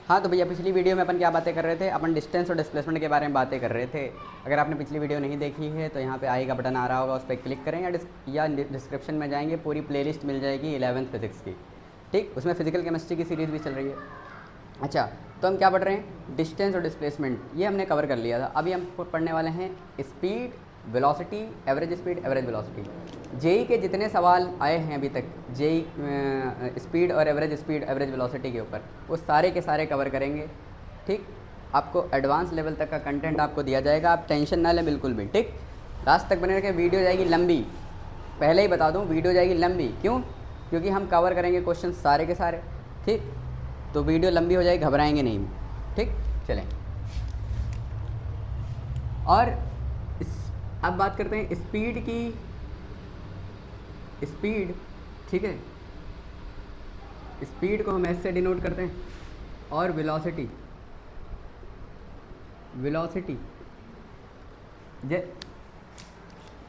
हाँ तो भैया पिछली वीडियो में अपन क्या बातें कर रहे थे, अपन डिस्टेंस और डिस्प्लेसमेंट के बारे में बातें कर रहे थे। अगर आपने पिछली वीडियो नहीं देखी है तो यहाँ पे आई का बटन आ रहा होगा, उस पर क्लिक करें या डिस्क्रिप्शन में जाएंगे, पूरी प्लेलिस्ट मिल जाएगी 11th फिजिक्स की। ठीक, उसमें फिजिकल केमिस्ट्री की सीरीज़ भी चल रही है। अच्छा, तो हम क्या पढ़ रहे हैं, डिस्टेंस और डिस्प्लेसमेंट, ये हमने कवर कर लिया था। अभी हम पढ़ने वाले हैं speed, velocity, average speed, average velocity. JEE के जितने सवाल आए हैं अभी तक जेई स्पीड और एवरेज स्पीड, एवरेज वेलोसिटी के ऊपर, वो सारे के सारे कवर करेंगे। ठीक, आपको एडवांस लेवल तक का कंटेंट आपको दिया जाएगा, आप टेंशन ना लें बिल्कुल भी। ठीक, लास्ट तक बने रखें, वीडियो जाएगी लंबी, पहले ही बता दूँ वीडियो जाएगी लंबी। क्यों? क्योंकि हम कवर करेंगे क्वेश्चन सारे के सारे। ठीक, तो वीडियो लंबी हो जाएगी, घबराएंगे नहीं। ठीक, चलें। और अब बात करते हैं स्पीड की। स्पीड, ठीक है, स्पीड को हम ऐसे डिनोट करते हैं, और वेलोसिटी, वेलोसिटी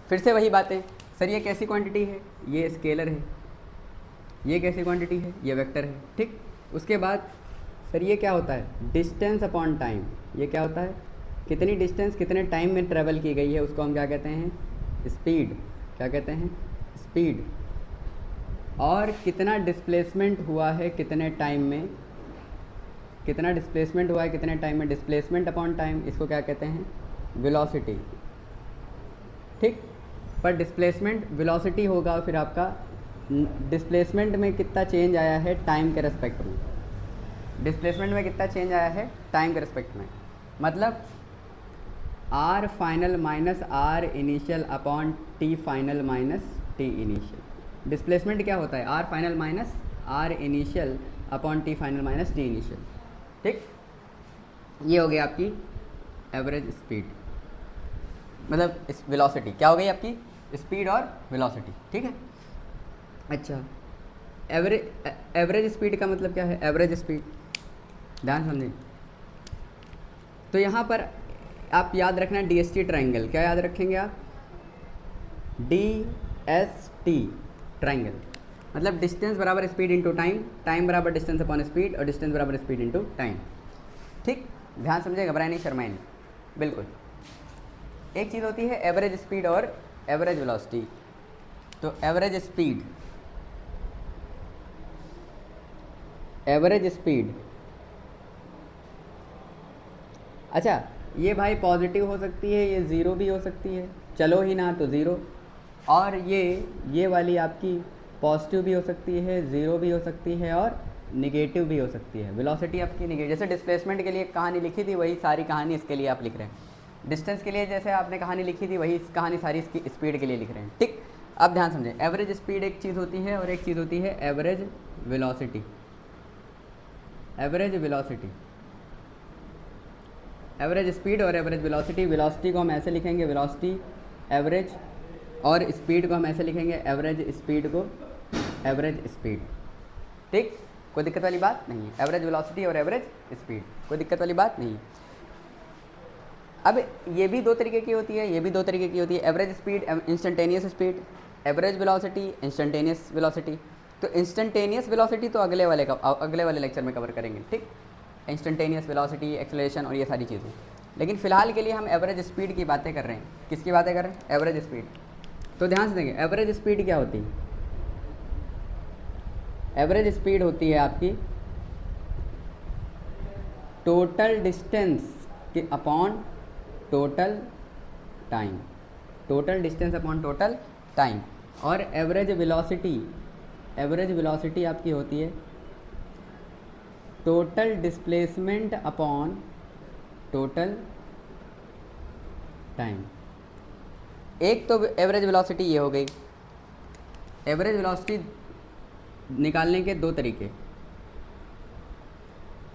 फिर से वही बातें, सर ये कैसी क्वांटिटी है, ये स्केलर है, ये कैसी क्वांटिटी है, ये वेक्टर है। ठीक, उसके बाद सर ये क्या होता है, डिस्टेंस अपॉन टाइम। ये क्या होता है, कितनी डिस्टेंस कितने टाइम में ट्रेवल की गई है, उसको हम क्या कहते हैं, स्पीड। क्या कहते हैं, स्पीड। और कितना डिस्प्लेसमेंट हुआ है कितने टाइम में, कितना डिस्प्लेसमेंट हुआ है कितने टाइम में, डिस्प्लेसमेंट अपॉन टाइम, इसको क्या कहते हैं, वेलोसिटी। ठीक, पर डिस्प्लेसमेंट वेलोसिटी होगा फिर आपका डिस्प्लेसमेंट में कितना चेंज आया है टाइम के रेस्पेक्ट में, डिस्प्लेसमेंट में कितना चेंज आया है टाइम के रेस्पेक्ट में। मतलब R final minus R initial upon T final minus T initial. Displacement क्या होता है, R final minus R initial upon T final minus T initial. ठीक, ये हो गई आपकी एवरेज स्पीड, मतलब इस वेलोसिटी क्या हो गई आपकी, स्पीड और वेलोसिटी। ठीक है। अच्छा, एवरेज स्पीड का मतलब क्या है, एवरेज स्पीड, ध्यान समझें। तो यहाँ पर आप याद रखना DST ट्रायंगल, क्या याद रखेंगे आप, DST ट्रायंगल, मतलब डिस्टेंस बराबर स्पीड इंटू टाइम, टाइम बराबर डिस्टेंस अपॉन स्पीड, और डिस्टेंस बराबर स्पीड इंटू टाइम। ठीक, ध्यान समझे, घबराए नहीं, शर्माए नहीं, बिल्कुल। एक चीज़ होती है एवरेज स्पीड और एवरेज वेलोसिटी। तो एवरेज स्पीड, एवरेज स्पीड, अच्छा ये भाई पॉजिटिव हो सकती है, ये ज़ीरो भी हो सकती है, चलो ही ना तो ज़ीरो, और ये वाली आपकी पॉजिटिव भी हो सकती है, ज़ीरो भी हो सकती है, और निगेटिव भी हो सकती है। वेलोसिटी आपकी निगेटिव, जैसे डिस्प्लेसमेंट के लिए कहानी लिखी थी वही सारी कहानी इसके लिए आप लिख रहे हैं, डिस्टेंस के लिए जैसे आपने कहानी लिखी थी वही कहानी सारी इसकी स्पीड के लिए लिख रहे हैं। ठीक, अब ध्यान समझें, एवरेज स्पीड एक चीज़ होती है और एक चीज़ होती है average velocity. Average velocity, average speed और एवरेज वेलोसिटी। वेलोसिटी को हम ऐसे लिखेंगे, वेलोसिटी एवरेज, और स्पीड को हम ऐसे लिखेंगे, एवरेज स्पीड को एवरेज स्पीड। ठीक, कोई दिक्कत वाली बात नहीं है, एवरेज वेलोसिटी और एवरेज स्पीड, कोई दिक्कत वाली बात नहीं है। अब ये भी दो तरीके की होती है, ये भी दो तरीके की होती है, average speed instantaneous speed, average velocity instantaneous velocity. तो इंस्टेंटेनियस वेलोसिटी तो अगले वाले लेक्चर में कवर करेंगे। ठीक, इंस्टेंटेनियस वेलोसिटी, एक्सेलरेशन और ये सारी चीज़ें। लेकिन फ़िलहाल के लिए हम एवरेज स्पीड की बातें कर रहे हैं। किसकी बातें कर रहे हैं, एवरेज स्पीड। तो ध्यान से देंगे, एवरेज स्पीड क्या होती है, एवरेज स्पीड होती है आपकी टोटल डिस्टेंस के upon total time, total distance upon total time. और एवरेज वेलोसिटी, एवरेज वेलोसिटी आपकी होती है total displacement upon total time. एक तो एवरेज वेलोसिटी ये हो गई, एवरेज वेलोसिटी निकालने के दो तरीके,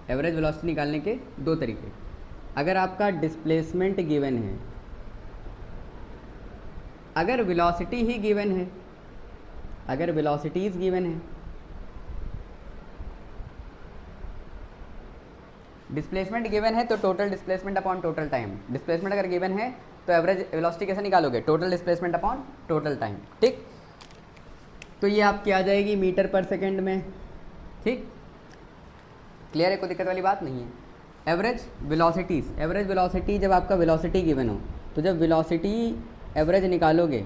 एवरेज वेलोसिटी निकालने के दो तरीके। अगर आपका डिस्प्लेसमेंट गिवन है, अगर वेलोसिटी ही गिवन है, अगर वेलोसिटीज़ गिवन है, डिस्प्लेसमेंट गिवन है तो total displacement upon total time. Displacement अगर गिवन है तो एवरेज वेलोसिटी कैसे निकालोगे, total displacement upon total time. ठीक, तो ये आपकी आ जाएगी मीटर पर सेकेंड में। ठीक, क्लियर है, कोई दिक्कत वाली बात नहीं है। एवरेज वेलोसिटीज़, एवरेज वेलोसिटी जब आपका वेलोसिटी गिवन हो तो जब वेलोसिटी एवरेज निकालोगे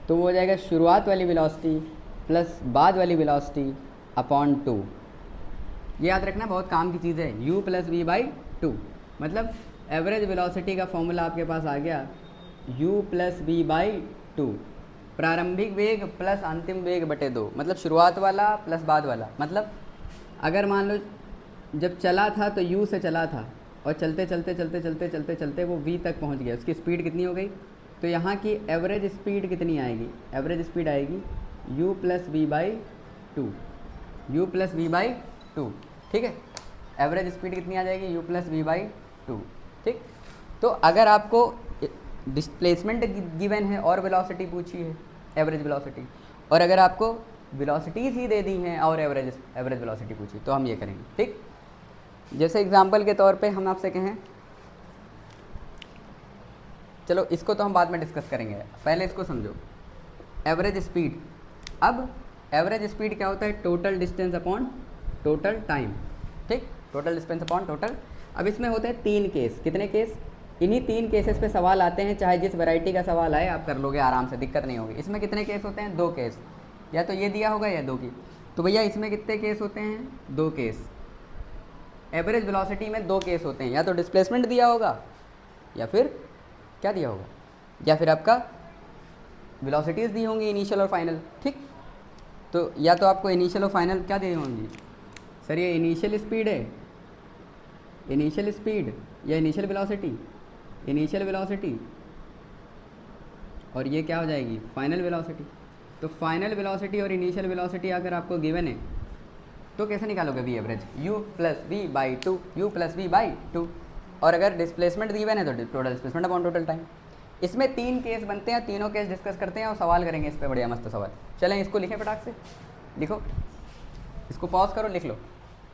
तो वो हो जाएगा शुरुआत वाली वेलोसिटी प्लस बाद वाली वेलोसिटी अपॉन 2। ये याद रखना, बहुत काम की चीज़ है, u प्लस वी बाई 2। मतलब एवरेज वेलोसिटी का फॉर्मूला आपके पास आ गया u प्लस वी बाई 2, प्रारंभिक वेग प्लस अंतिम वेग बटे 2, मतलब शुरुआत वाला प्लस बाद वाला। मतलब अगर मान लो जब चला था तो u से चला था और चलते चलते चलते चलते चलते चलते वो v तक पहुंच गया, उसकी स्पीड कितनी हो गई, तो यहाँ की एवरेज स्पीड कितनी आएगी, एवरेज स्पीड आएगी u plus V by 2, u plus V by 2, ठीक है। एवरेज स्पीड कितनी आ जाएगी, u प्लस वी बाई 2, ठीक। तो अगर आपको डिस्प्लेसमेंट गिवन है और वेलोसिटी पूछी है, एवरेज वेलोसिटी, और अगर आपको वेलोसिटीज ही दे दी हैं और एवरेज वेलोसिटी पूछी, तो हम ये करेंगे, ठीक। जैसे एग्जांपल के तौर पे हम आपसे कहें, चलो इसको तो हम बाद में डिस्कस करेंगे, पहले इसको समझो। एवरेज स्पीड, अब एवरेज स्पीड क्या होता है, total distance upon total time, ठीक, टोटल डिस्टेंस अपॉन टोटल। अब इसमें होते हैं 3 केस, कितने केस, इन्हीं 3 केसेस पे सवाल आते हैं, चाहे जिस वैरायटी का सवाल आए आप कर लोगे आराम से, दिक्कत नहीं होगी। इसमें कितने केस होते हैं, 2 केस, या तो ये दिया होगा या 2 की, तो भैया इसमें कितने केस होते हैं, 2 केस। एवरेज वेलोसिटी में 2 केस होते हैं, या तो डिस्प्लेसमेंट दिया होगा या फिर क्या दिया होगा, या फिर आपका वेलोसिटीज़ दी होंगी इनिशियल और फाइनल, ठीक। तो या तो आपको इनिशियल और फाइनल क्या दी होंगी, सर ये इनिशियल स्पीड है, इनिशियल स्पीड या इनिशियल वेलोसिटी, इनिशियल वेलोसिटी, और ये क्या हो जाएगी, फाइनल वेलोसिटी। तो फाइनल वेलोसिटी और इनिशियल वेलोसिटी अगर आपको गिवन है तो कैसे निकालोगे V average, u plus V by 2, u plus V by 2, और अगर डिस्प्लेसमेंट गिवन है तो total displacement upon total time. इसमें 3 केस बनते हैं, तीनों केस डिस्कस करते हैं और सवाल करेंगे इस पर, बढ़िया मस्त सवाल। चलें इसको लिखें फटाक से, लिखो, इसको पॉज करो, लिख लो,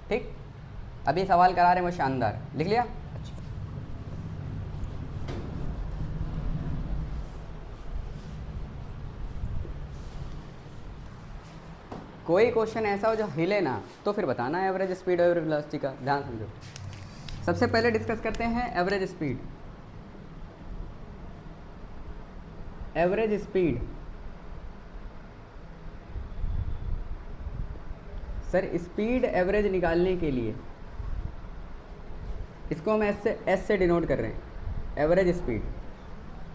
ठीक। अभी सवाल करा रहे हैं वो शानदार, लिख लिया। कोई क्वेश्चन ऐसा हो जो हिले ना तो फिर बताना है एवरेज स्पीड और एवरेज वेलोसिटी का, ध्यान समझो। सबसे पहले डिस्कस करते हैं average speed. Average speed, sir speed average निकालने के लिए इसको हम एस से डिनोट कर रहे हैं, average speed,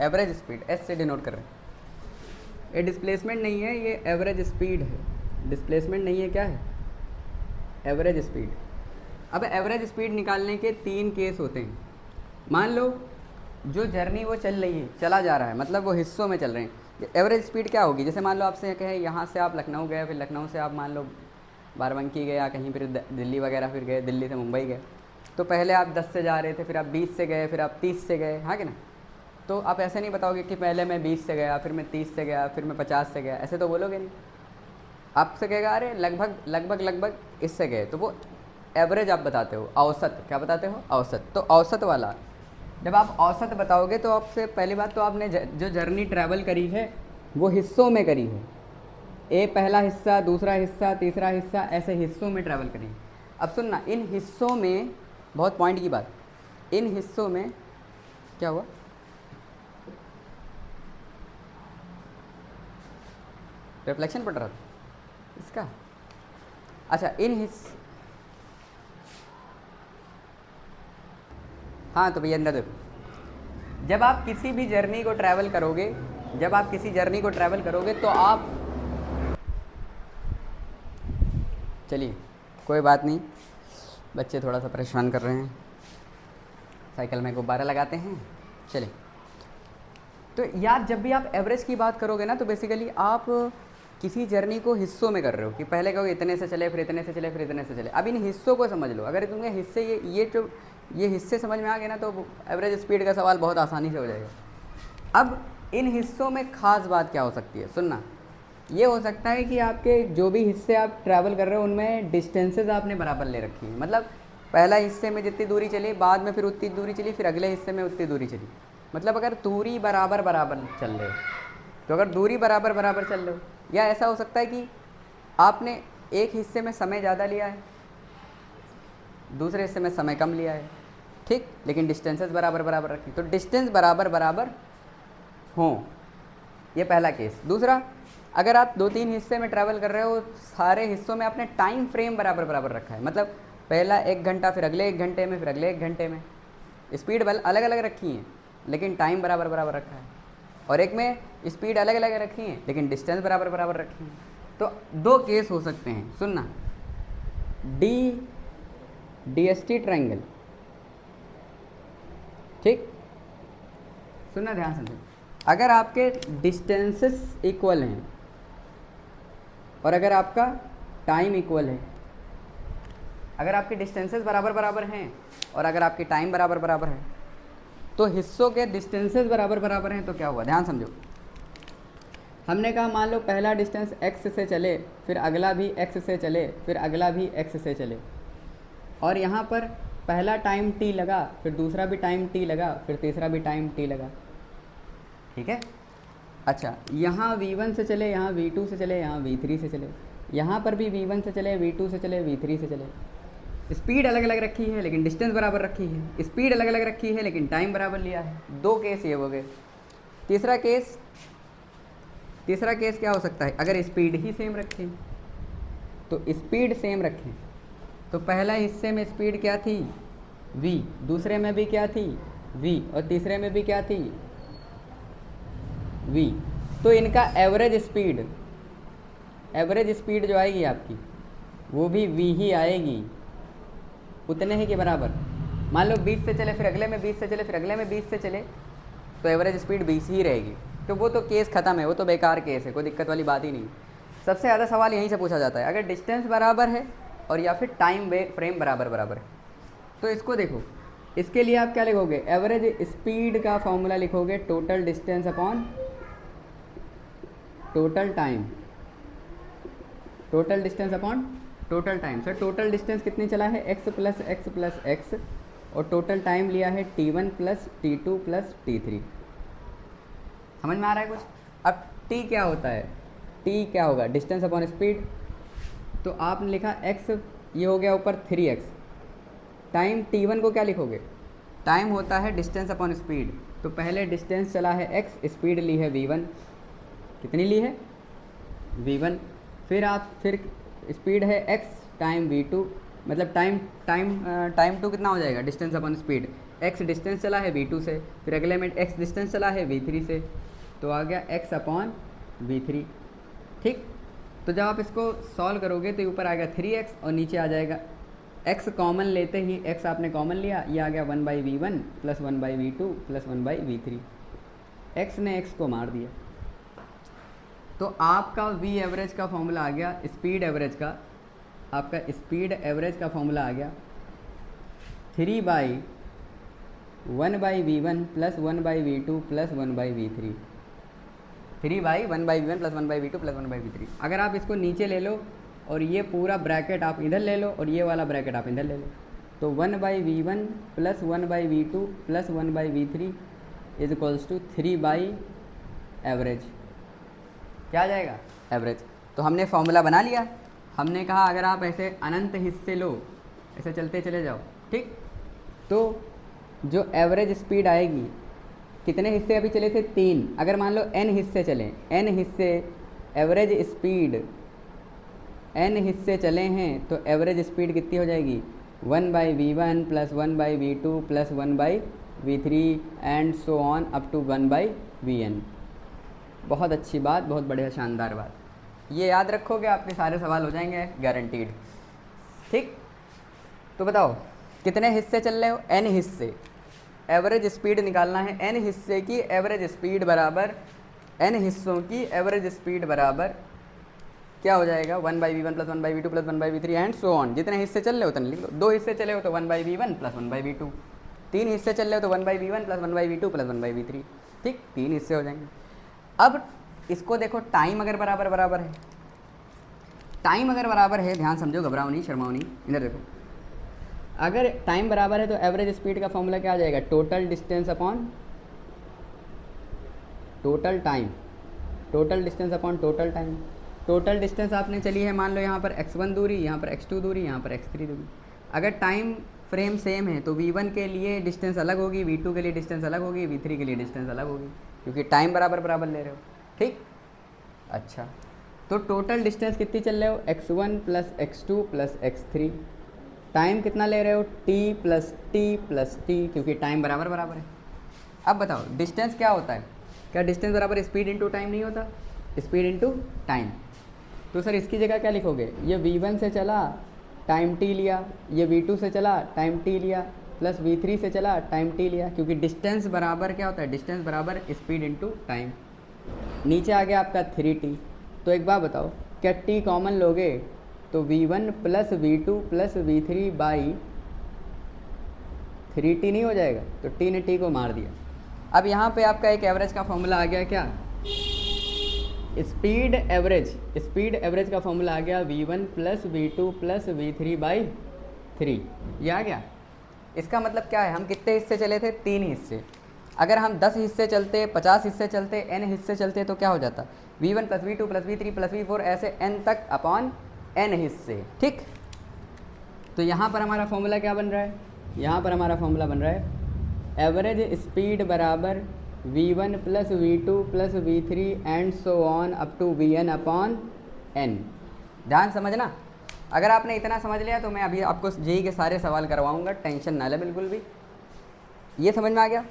average speed S से डिनोट कर रहे हैं। ये डिस्प्लेसमेंट नहीं है, ये एवरेज स्पीड है, डिस्प्लेसमेंट नहीं है, क्या है, एवरेज स्पीड। अब एवरेज स्पीड निकालने के 3 केस होते हैं। मान लो जो जर्नी वो चल रही है, चला जा रहा है, मतलब वो हिस्सों में चल रहे हैं। एवरेज स्पीड क्या होगी, जैसे मान लो आपसे कहे यहाँ से आप लखनऊ गए, फिर लखनऊ से आप मान लो बाराबंकी गए या कहीं, फिर दिल्ली वगैरह, फिर गए दिल्ली से मुंबई गए, तो पहले आप 10 से जा रहे थे, फिर आप 20 से गए, फिर आप 30 से गए, हाँ कि ना। तो आप ऐसे नहीं बताओगे कि पहले मैं 20 से गया, फिर मैं 30 से गया, फिर मैं 50 से गया, ऐसे तो बोलोगे नहीं। आपसे कहेगा अरे लगभग लगभग लगभग इससे गए, तो वो एवरेज आप बताते हो, औसत, क्या बताते हो, औसत। तो औसत वाला, जब आप औसत बताओगे तो आपसे पहली बात तो आपने जो जर्नी ट्रैवल करी है वो हिस्सों में करी है, ए पहला हिस्सा, दूसरा हिस्सा, तीसरा हिस्सा, ऐसे हिस्सों में ट्रैवल करी। अब सुनना, इन हिस्सों में, बहुत पॉइंट की बात, इन हिस्सों में क्या हुआ, रिफ्लेक्शन पड़ रहा था इसका, अच्छा इन हाँ तो भैया अंदर देखो, जब आप किसी भी जर्नी को ट्रैवल करोगे, जब आप किसी जर्नी को ट्रैवल करोगे तो आप, चलिए कोई बात नहीं, बच्चे थोड़ा सा परेशान कर रहे हैं, साइकिल में गुब्बारा लगाते हैं, चलिए। तो यार जब भी आप एवरेज की बात करोगे ना, तो बेसिकली आप किसी जर्नी को हिस्सों में कर रहे हो, कि पहले कहोगे इतने से चले, फिर इतने से चले, फिर इतने से चले। अब इन हिस्सों को समझ लो, अगर तुम्हें हिस्से ये हिस्से समझ में आ गए ना, तो एवरेज स्पीड का सवाल बहुत आसानी से हो जाएगा। अब इन हिस्सों में ख़ास बात क्या हो सकती है, सुनना, ये हो सकता है कि आपके जो भी हिस्से आप ट्रैवल कर रहे हो उनमें डिस्टेंसेज आपने बराबर ले रखी है, मतलब पहला हिस्से में जितनी दूरी चली, बाद में फिर उतनी दूरी चली, फिर अगले हिस्से में उतनी दूरी चली। मतलब अगर दूरी बराबर बराबर चल रहे हो, तो अगर दूरी बराबर बराबर चल रहे हो, या ऐसा हो सकता है कि आपने एक हिस्से में समय ज़्यादा लिया है, दूसरे हिस्से में समय कम लिया है, ठीक, लेकिन डिस्टेंसेस बराबर बराबर रखी, तो डिस्टेंस बराबर बराबर हों, ये पहला केस। दूसरा, अगर आप 2-3 हिस्से में ट्रैवल कर रहे हो, सारे हिस्सों में आपने टाइम फ्रेम बराबर बराबर रखा है, मतलब पहला 1 घंटा, फिर अगले 1 घंटे में, फिर अगले 1 घंटे में, स्पीड अलग अलग रखी हैं लेकिन टाइम बराबर बराबर रखा है, और एक में स्पीड अलग अलग रखी हैं लेकिन डिस्टेंस बराबर बराबर रखी हैं। तो 2 केस हो सकते हैं, सुनना, DST ट्रायंगल, ठीक, सुनना ध्यान से। अगर आपके डिस्टेंसेस इक्वल हैं और अगर आपका टाइम इक्वल है, अगर आपके डिस्टेंसेस बराबर बराबर हैं और अगर आपकी टाइम बराबर बराबर है, तो हिस्सों के डिस्टेंसेस बराबर बराबर हैं तो क्या हुआ, ध्यान समझो। हमने कहा मान लो पहला डिस्टेंस x से चले, फिर अगला भी x से चले, फिर अगला भी x से चले, और यहाँ पर पहला टाइम t लगा, फिर दूसरा भी टाइम t लगा, फिर तीसरा भी टाइम t लगा, ठीक है। अच्छा, यहाँ v1 से चले, यहाँ v2 से चले, यहाँ v3 से चले, यहाँ पर भी v1 से चले, v2 से चले, v3 से चले, स्पीड अलग अलग रखी है लेकिन डिस्टेंस बराबर रखी है, स्पीड अलग अलग रखी है लेकिन टाइम बराबर लिया है। 2 केस ये हो गए। तीसरा केस क्या हो सकता है, अगर स्पीड ही सेम रखें, तो स्पीड सेम रखें तो पहला हिस्से में स्पीड क्या थी v, दूसरे में भी क्या थी v, और तीसरे में भी क्या थी v, तो इनका एवरेज स्पीड जो आएगी आपकी वो भी v ही आएगी, उतने ही के बराबर। मान लो 20 से चले, फिर अगले में 20 से चले, फिर अगले में 20 से चले, तो एवरेज स्पीड 20 ही रहेगी। तो वो तो केस ख़त्म है, वो तो बेकार केस है, कोई दिक्कत वाली बात ही नहीं। सबसे ज़्यादा सवाल यहीं से पूछा जाता है, अगर डिस्टेंस बराबर है और या फिर टाइम फ्रेम बराबर बराबर है, तो इसको देखो, इसके लिए आप क्या लिखोगे, एवरेज स्पीड का फॉर्मूला लिखोगे total distance upon total time, total distance upon total time. Sir total distance कितनी चला है, x plus x plus x, और टोटल टाइम लिया है t1 plus t2 plus t3। समझ में आ रहा है कुछ। अब t क्या होता है, t क्या होगा, डिस्टेंस अपॉन स्पीड, तो आपने लिखा x, ये हो गया ऊपर 3x, टाइम t1 को क्या लिखोगे, टाइम होता है डिस्टेंस अपॉन स्पीड, तो पहले डिस्टेंस चला है x, स्पीड ली है v1, कितनी ली है v1, फिर स्पीड है x टाइम v2, मतलब टाइम टू कितना हो जाएगा, distance upon speed, x distance चला है v2 से, फिर अगले में x डिस्टेंस चला है v3 से, तो आ गया x अपॉन v3, ठीक। तो जब आप इसको सॉल्व करोगे तो ऊपर आएगा 3x और नीचे आ जाएगा x, कॉमन लेते ही x आपने कॉमन लिया, ये आ गया 1/v1 plus 1/v2 plus 1/v3, x ने x को मार दिया, तो आपका v एवरेज का फॉर्मूला आ गया, स्पीड एवरेज का, आपका स्पीड एवरेज का फॉर्मूला आ गया 3/1/v1 plus 1/v2 plus 1/v3, 3/1/v1 plus 1/v2 plus 1/v3। अगर आप इसको नीचे ले लो और ये पूरा ब्रैकेट आप इधर ले लो और ये वाला ब्रैकेट आप इधर ले लो, तो 1/v1 plus 1/v2 plus 1/v3 is equals to 3 average, क्या आ जाएगा, एवरेज। तो हमने फॉर्मूला बना लिया, हमने कहा अगर आप ऐसे अनंत हिस्से लो, ऐसे चलते चले जाओ, ठीक, तो जो एवरेज स्पीड आएगी, कितने हिस्से अभी चले थे 3, अगर मान लो n हिस्से चले, n हिस्से एवरेज स्पीड n हिस्से चले हैं, तो एवरेज स्पीड कितनी हो जाएगी 1/v1 plus 1/v2 plus 1/v3 and so on up to 1/vn। बहुत अच्छी बात, बहुत बढ़िया, शानदार बात, ये याद रखोगे आपके सारे सवाल हो जाएंगे गारंटीड, ठीक। तो बताओ कितने हिस्से चल रहे हो, n हिस्से, एवरेज स्पीड निकालना है, n हिस्से की एवरेज स्पीड बराबर, n हिस्सों की एवरेज स्पीड बराबर क्या हो जाएगा 1/v1 plus 1/v2 plus 1/v3 and so on. जितने हिस्से चल रहे हो उतने लिख लो, 2 हिस्से चले हो तो 1/v1 प्लस 1/v2, 3 हिस्से चल रहे हो तो 1/v1 plus 1/v2 plus 1/v3, ठीक, 3 हिस्से हो जाएंगे। अब इसको देखो, टाइम अगर बराबर बराबर है, टाइम अगर बराबर है, ध्यान समझो, घबराओ नहीं, शर्माओ नहीं, इधर देखो, अगर टाइम बराबर है तो एवरेज स्पीड का फॉर्मूला क्या आ जाएगा, total distance upon total time, total distance upon total time. Total distance आपने चली है मान लो यहाँ पर x1 दूरी, यहाँ पर x2 दूरी, यहाँ पर x3 दूरी। अगर टाइम फ्रेम सेम है तो v1 के लिए डिस्टेंस अलग होगी, v2 के लिए डिस्टेंस अलग होगी, v3 के लिए डिस्टेंस अलग होगी, क्योंकि टाइम बराबर बराबर ले रहे हो। ठीक, अच्छा, तो टोटल डिस्टेंस कितनी चल रहे हो, x1 plus x2 plus x3। Time कितना ले रहे हो, t प्लस t, क्योंकि टाइम बराबर बराबर है। अब बताओ डिस्टेंस क्या होता है, क्या डिस्टेंस बराबर स्पीड इंटू टाइम नहीं होता, स्पीड इंटू टाइम। तो सर इसकी जगह क्या लिखोगे, ये v1 से चला टाइम t लिया, ये v2 से चला टाइम t लिया, प्लस v3 से चला टाइम t लिया, क्योंकि डिस्टेंस बराबर क्या होता है, डिस्टेंस बराबर स्पीड इंटू टाइम। नीचे आ गया आपका 3t। तो एक बात बताओ, क्या t कॉमन लोगे तो v1 plus v2 plus v3 by 3t नहीं हो जाएगा, तो t ने t को मार दिया। अब यहाँ पे आपका एक एवरेज का फॉर्मूला आ गया, क्या, स्पीड एवरेज का फॉर्मूला आ गया v1 plus v2 plus v3 by 3, ये आ गया। इसका मतलब क्या है, हम कितने हिस्से चले थे, 3 हिस्से। अगर हम 10 हिस्से चलते, 50 हिस्से चलते, n हिस्से चलते तो क्या हो जाता, v1 plus v2 plus v3 plus v4 ऐसे n तक अपॉन n हिस्से। ठीक, तो यहाँ पर हमारा फॉर्मूला क्या बन रहा है, यहाँ पर हमारा फॉर्मूला बन रहा है एवरेज स्पीड बराबर v1 plus v2 plus v3 and so on up to vn upon n। ध्यान समझना, अगर आपने इतना समझ लिया तो मैं अभी आपको जेई के सारे सवाल करवाऊंगा, टेंशन ना ले बिल्कुल भी। ये समझ में आ गया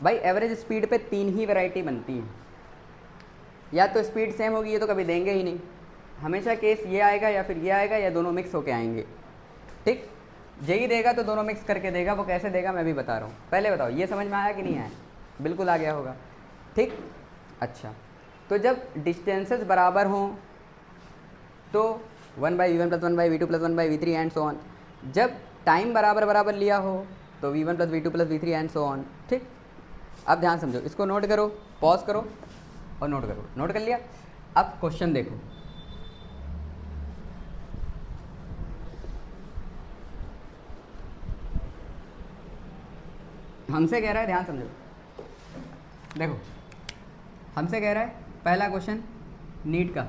भाई, एवरेज स्पीड पे 3 ही वैरायटी बनती है, या तो स्पीड सेम होगी, ये तो कभी देंगे ही नहीं, हमेशा केस ये आएगा या फिर ये आएगा या दोनों मिक्स होके आएंगे। ठीक, जेई देगा तो दोनों मिक्स करके देगा, वो कैसे देगा मैं भी बता रहा हूँ। पहले बताओ ये समझ में आया कि नहीं आया, बिल्कुल आ गया होगा। ठीक, अच्छा, तो जब डिस्टेंसेस बराबर हों तो 1/v1 plus 1/v2 plus 1/v3 and so on. जब टाइम बराबर बराबर लिया हो तो v1 plus v2 plus v3 and so on. ठीक, अब ध्यान समझो, इसको नोट करो, पॉज करो और नोट करो। नोट कर लिया, अब क्वेश्चन देखो, हमसे कह रहा है, ध्यान समझो, देखो हमसे कह रहा है पहला क्वेश्चन नीट का,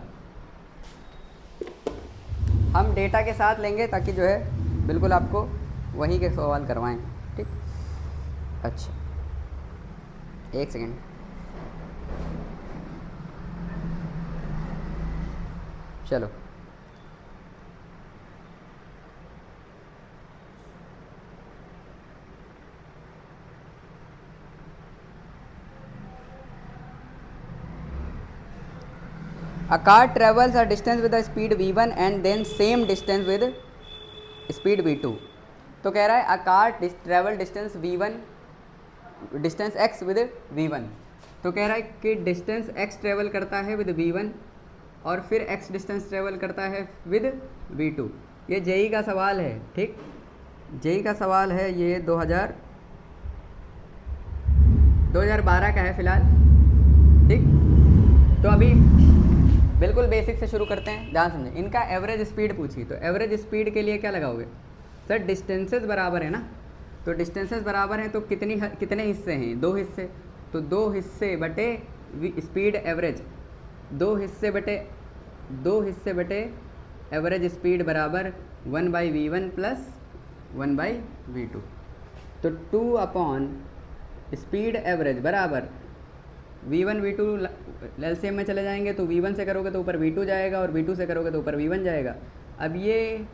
हम डेटा के साथ लेंगे ताकि जो है बिल्कुल आपको वहीं के सवाल करवाएं। ठीक, अच्छा एक सेकेंड, चलो A car travels a distance with a speed v1 and then same distance with speed v2। तो कह रहा है a car travel distance v1 distance x with v1। तो कह रहा है कि डिस्टेंस x ट्रेवल करता है with v1 और फिर x डिस्टेंस ट्रेवल करता है with v2। ये जेई का सवाल है। ठीक, जेई का सवाल है, ये 2012 का है फ़िलहाल। ठीक, तो अभी बिल्कुल बेसिक से शुरू करते हैं, ध्यान समझें। इनका एवरेज स्पीड पूछी, तो एवरेज स्पीड के लिए क्या लगाओगे सर, डिस्टेंसेस बराबर है ना, तो डिस्टेंसेस बराबर हैं तो कितने हिस्से हैं, 2 हिस्से, तो 2 हिस्से बटे स्पीड एवरेज, 2 हिस्से बटे एवरेज स्पीड बराबर 1/v1 प्लस 1/v2। तो 2 अपॉन स्पीड एवरेज बराबर v1 v2 एलसीएम में चले जाएंगे, तो v1 से करोगे तो ऊपर v2 जाएगा और v2 से करोगे तो ऊपर v1 जाएगा। अब ये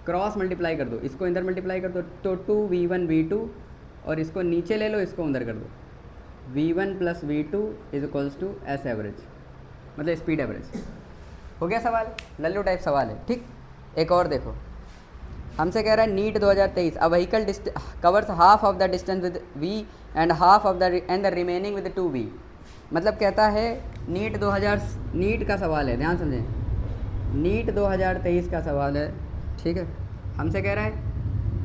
क्रॉस मल्टीप्लाई कर दो, इसको इधर मल्टीप्लाई कर दो, तो 2v1 v2 और इसको नीचे ले लो, इसको अंदर कर दो, v1 plus v2 is equals to S average, मतलब स्पीड एवरेज। हो गया सवाल, लल्लू टाइप सवाल है। ठीक, एक और देखो, हमसे कह रहा है NEET 2023 a vehicle covers half of the distance with v and half of the remaining with 2v। मतलब कहता है नीट का सवाल है, ध्यान समझें, नीट 2023 का सवाल है। ठीक है, हमसे कह रहा है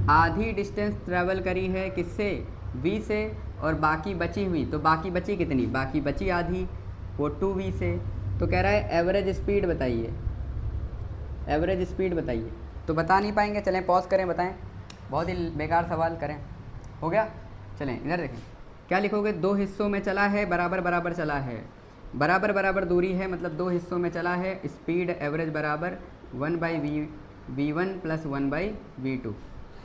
आधी डिस्टेंस ट्रैवल करी है किससे, v से, और बाकी बची हुई, तो बाकी बची कितनी, बाकी बची आधी, वो 2v से। तो कह रहा है एवरेज स्पीड बताइए, एवरेज स्पीड बताइए। तो बता नहीं पाएंगे, चलें पॉज करें, बताएं, बहुत ही बेकार सवाल करें। हो गया, चलें इधर देखें क्या लिखोगे, 2 हिस्सों में चला है, बराबर बराबर चला है, बराबर बराबर दूरी है, मतलब दो हिस्सों में चला है, स्पीड एवरेज बराबर 1/v1 प्लस 1/v2।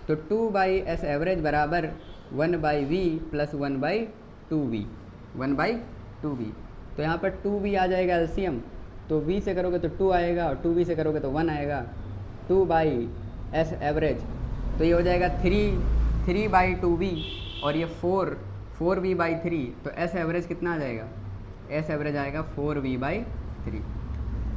तो 2/s एवरेज बराबर 1/v प्लस 1/2v, 1/2v। तो यहाँ पर 2v आ जाएगा एलसीएम, तो v से करोगे तो 2 आएगा और 2v से करोगे तो 1 आएगा। 2/s एवरेज, तो ये हो जाएगा 3/2v और ये 4v/3, तो s एवरेज कितना आ जाएगा? s एवरेज आएगा 4v/3।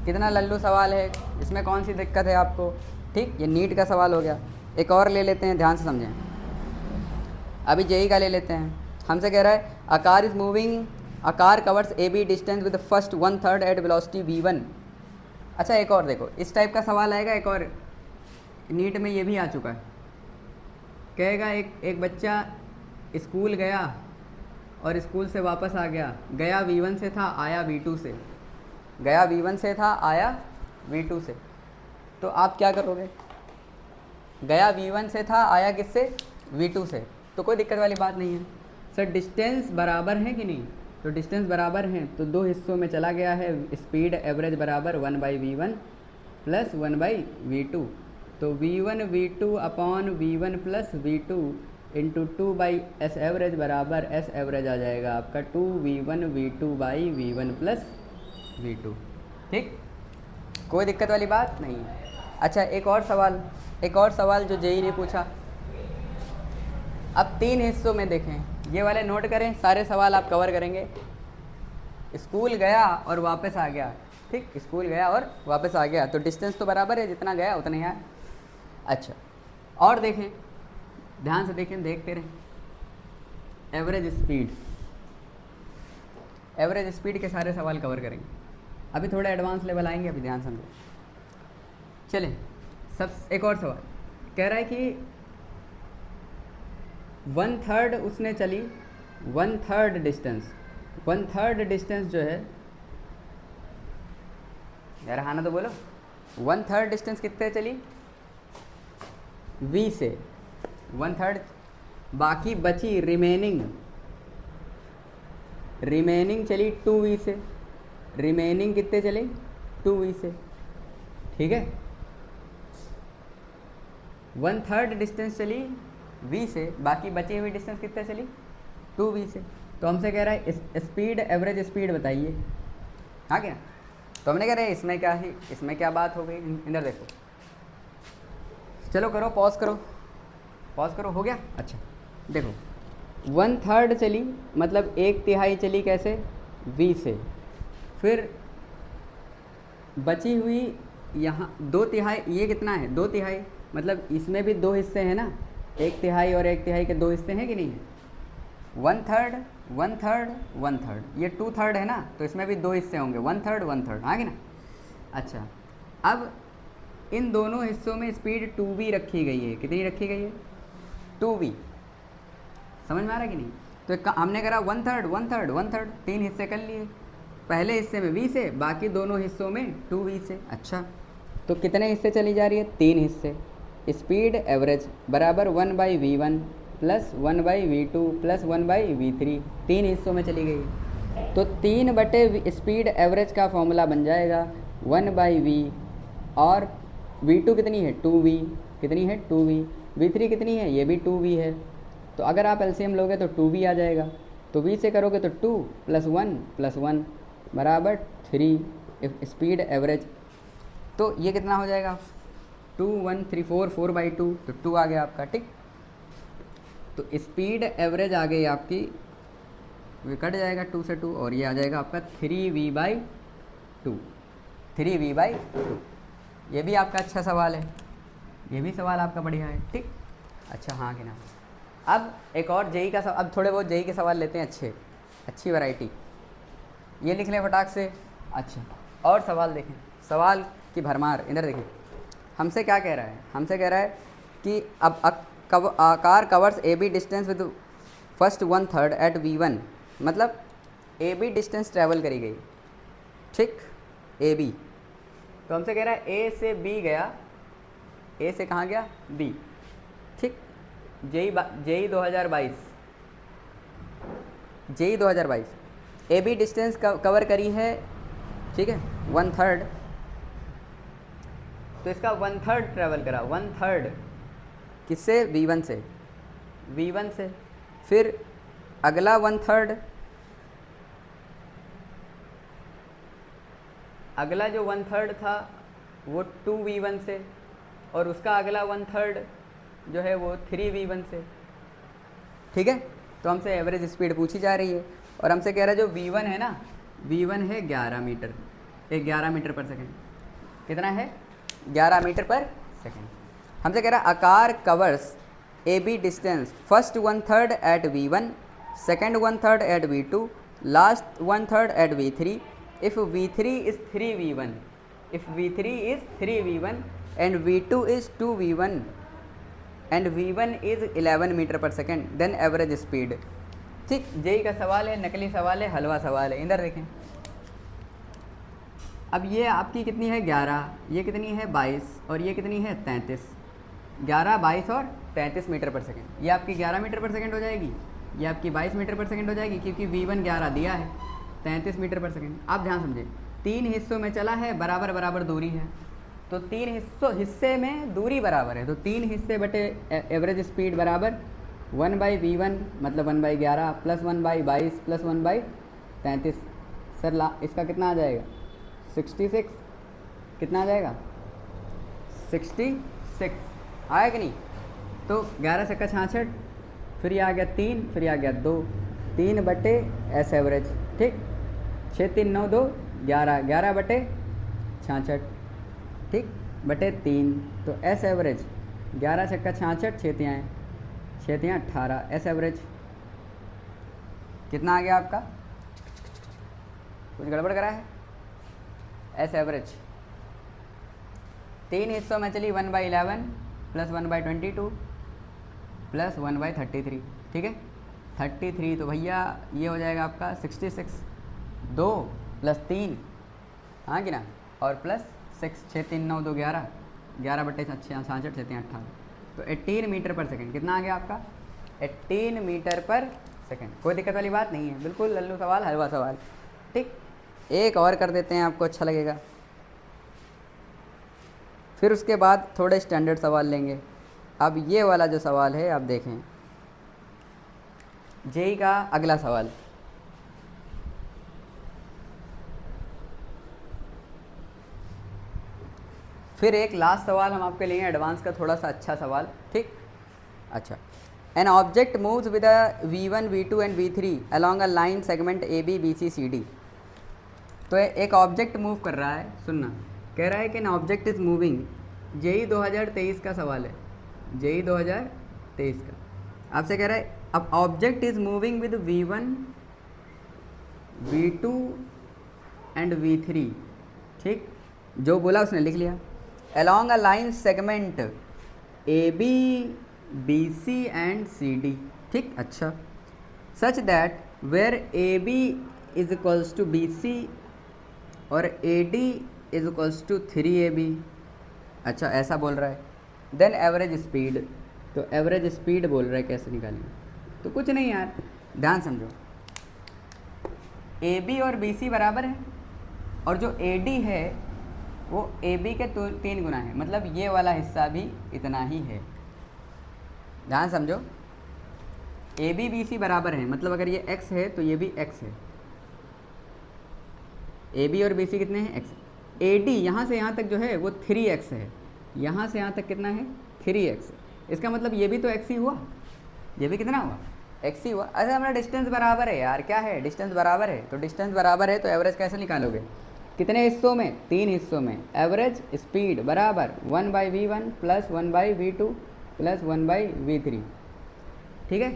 कितना लल्लू सवाल है, इसमें कौन सी दिक्कत है आपको? ठीक, ये नीट का सवाल हो गया। एक और ले लेते हैं, ध्यान से समझें। अभी जेई का ले लेते हैं। हमसे कह रहा है a car is moving, a car covers A B distance with first 1/3 at velocity v1। अच्छा, एक और देखो, इस टाइप का सवाल आएगा, एक और नीट में ये भी आ चुका है। कहेगा एक बच्चा स्कूल गया और स्कूल से वापस आ गया, गया v1 से था, आया v2 से, गया v1 से था, आया v2 से। तो आप क्या करोगे? गया v1 से था, आया किससे? v2 से। तो कोई दिक्कत वाली बात नहीं है सर। डिस्टेंस बराबर है कि नहीं? तो डिस्टेंस बराबर हैं, तो दो हिस्सों में चला गया है, स्पीड एवरेज बराबर 1/v1 प्लस 1/v2। तो v1 upon v1 plus v2 into 2/s average बराबर s एवरेज आ जाएगा आपका 2v1 प्लस v2। ठीक, कोई दिक्कत वाली बात नहीं है। अच्छा, एक और सवाल जो जेई ने पूछा। अब 3 हिस्सों में देखें, ये वाले नोट करें, सारे सवाल आप कवर करेंगे। स्कूल गया और वापस आ गया, ठीक, स्कूल गया और वापस आ गया, तो डिस्टेंस तो बराबर है, जितना गया उतना ही आया। अच्छा, और देखें, ध्यान से देखें, देखते रहें। एवरेज स्पीड के सारे सवाल कवर करेंगे। अभी थोड़ा एडवांस लेवल आएंगे, अभी ध्यान समझो। चलें, एक और सवाल कह रहा है कि 1/3 उसने चली, 1/3 डिस्टेंस जो है, यार हाँ ना तो बोलो, 1/3 डिस्टेंस कितने चली? v से 1/3, बाकी बची रिमेनिंग चली 2v से, रिमेनिंग कितने चले? 2v से, ठीक है। 1/3 डिस्टेंस चली v से, बाकी बची हुई डिस्टेंस कितने चली? 2v से। तो हमसे कह रहा है स्पीड एवरेज स्पीड बताइए, हाँ क्या? तो हमने कह रहे हैं इसमें क्या बात हो गई? इधर देखो, चलो करो, पॉज करो, हो गया। अच्छा देखो, 1/3 चली, मतलब 1/3 चली कैसे? v से, फिर बची हुई यहाँ 2/3, ये कितना है? 2/3, मतलब इसमें भी दो हिस्से हैं ना, 1/3 और 1/3 के दो हिस्से हैं कि नहीं है? 1/3, 1/3, ये 2/3 है ना, तो इसमें भी दो हिस्से होंगे, 1/3, हाँ कि ना। अच्छा, अब इन दोनों हिस्सों में स्पीड 2v रखी गई है। कितनी रखी गई है? 2v। समझ में आ रहा है कि नहीं? तो हमने करा 1/3, 3 हिस्से कर लिए, पहले हिस्से में v से, बाकी दोनों हिस्सों में 2v से। अच्छा, तो कितने हिस्से चली जा रही है? 3 हिस्से। स्पीड एवरेज बराबर 1/v1 plus 1/v2 plus 1/v3, 3 हिस्सों में चली गई। तो 3/, स्पीड एवरेज का फॉर्मूला बन जाएगा 1/v, और v2 कितनी है? 2v, कितनी है? 2v। v3 कितनी है? ये भी 2v है। तो अगर आप एलसीएम लोगे तो 2v आ जाएगा, तो v से करोगे तो 2 + 1 बराबर 3 स्पीड एवरेज। तो ये कितना हो जाएगा? 2 1 3 4, 4/2, तो 2 आ गया आपका, ठीक। तो स्पीड एवरेज आ गई आपकी, ये कट जाएगा 2 से 2, और ये आ जाएगा आपका 3v/2, 3v/2। ये भी आपका अच्छा सवाल है, ये भी सवाल आपका बढ़िया है, ठीक। अच्छा, हाँ कि ना। अब एक और जेई का अब थोड़े बहुत जेई के सवाल लेते हैं, अच्छी वैरायटी, ये लिख लें फटाक से। अच्छा, और सवाल देखें, सवाल की भरमार। इधर देखिए, हमसे क्या कह रहा है? हमसे कह रहा है कि अब car covers A B distance with first 1/3 at v1, मतलब ए बी डिस्टेंस ट्रैवल करी गई, ठीक, ए बी। तो हमसे कह रहा है ए से बी गया, ए से कहाँ गया? बी, ठीक। JEE 2022, A B distance cover करी है, ठीक है, 1/3, तो इसका 1/3 ट्रेवल करा, 1/3 किससे, V1 से, V1 से। फिर अगला 1/3, अगला जो 1/3 था वो 2V1 से, और उसका अगला 1/3 जो है वो 3V1 से, ठीक है। तो हमसे एवरेज स्पीड पूछी जा रही है और हमसे कह रहा है जो V1 है ना, V1 है 11 मीटर, 11 मीटर पर सेकेंड, कितना है, 11 मीटर पर सेकेंड। हमसे कह रहा है a car covers A B distance first 1/3 at V1, second 1/3 at V2, last 1/3 at V3 if V3 is 3V1, if V3 is 3V1 and V2 is 2V1 and V1 is 11 metre per second, then average speed. ठीक, JEE का सवाल है, नकली सवाल है, हलवा सवाल है। इधर देखें, अब ये आपकी कितनी है 11, ये कितनी है 22 और ये कितनी है 33, 11, 22 और 33 मीटर पर सेकेंड। ये आपकी 11 मीटर पर सेकेंड हो जाएगी, ये आपकी 22 मीटर पर सेकेंड हो जाएगी, क्योंकि V1 11 दिया है, 33 मीटर पर सेकेंड। आप ध्यान समझें, 3 हिस्सों में चला है, बराबर बराबर दूरी है, तो 3 हिस्से में दूरी बराबर है, तो 3 हिस्से बटे एवरेज स्पीड बराबर 1/V1 मतलब 1/11 प्लस 1/22 प्लस 1/33। सर इसका कितना आ जाएगा 66, कितना आ जाएगा 66, आया कि नहीं। तो 11 छक्का 66, फिर ये आ गया 3, फिर ये आ गया 2, 3 बटे एस एवरेज, ठीक, 6 3 9 2 11, 11 बटे 66, ठीक, बटे 3, तो एस एवरेज 11 छक्का 66, 6 तियाँ 18, एस एवरेज कितना आ गया आपका, कुछ गड़बड़ करा है। एस एवरेज 3 हिस्सों में चली 1/11 प्लस 1/22 प्लस 1/33, ठीक है, 33, तो भैया ये हो जाएगा आपका 66, 2 प्लस 3, हाँ कि ना, और प्लस 6, 6 3 9 2 11, 11 बटे 66, 6 3 18, तो 18 मीटर पर सेकेंड कितना आ गया आपका 18 मीटर पर सेकेंड। कोई दिक्कत वाली बात नहीं है, बिल्कुल लल्लू सवाल, हलवा सवाल, ठीक। एक और कर देते हैं, आपको अच्छा लगेगा, फिर उसके बाद थोड़े स्टैंडर्ड सवाल लेंगे। अब ये वाला जो सवाल है आप देखें, जेई का अगला सवाल, फिर एक लास्ट सवाल हम आपके लिए एडवांस का थोड़ा सा अच्छा सवाल, ठीक। अच्छा, an object moves with V1 V2 and V3 along a line segment AB BC CD। तो एक ऑब्जेक्ट मूव कर रहा है, सुनना, कह रहा है कि an object is moving, JEE 2023 का सवाल है, जेई 2023 का, आपसे कह रहा है अब object is moving with V1 V2 and V3, ठीक, जो बोला उसने लिख लिया, along a line segment AB BC and CD, ठीक। अच्छा, such that where AB is equals to BC और AD is equals to 3AB, अच्छा ऐसा बोल रहा है। देन एवरेज स्पीड, तो एवरेज स्पीड बोल रहा है कैसे निकालेंगे, तो कुछ नहीं यार, ध्यान समझो, AB और BC बराबर है और जो AD है वो AB के 3 गुना है, मतलब ये वाला हिस्सा भी इतना ही है, ध्यान समझो, AB BC बराबर है, मतलब अगर ये x है तो ये भी x है, AB और BC कितने हैं x, AD यहाँ से यहाँ तक जो है वो 3x है, यहाँ से यहाँ तक कितना है 3x, इसका मतलब ये भी तो x ही हुआ, ये भी कितना हुआ x ही हुआ। अरे हमारा डिस्टेंस बराबर है यार, क्या है डिस्टेंस बराबर है, तो डिस्टेंस बराबर है तो एवरेज कैसे निकालोगे, कितने हिस्सों में, 3 हिस्सों में, एवरेज स्पीड बराबर 1/V1 plus 1/V2 plus 1/V3, ठीक है।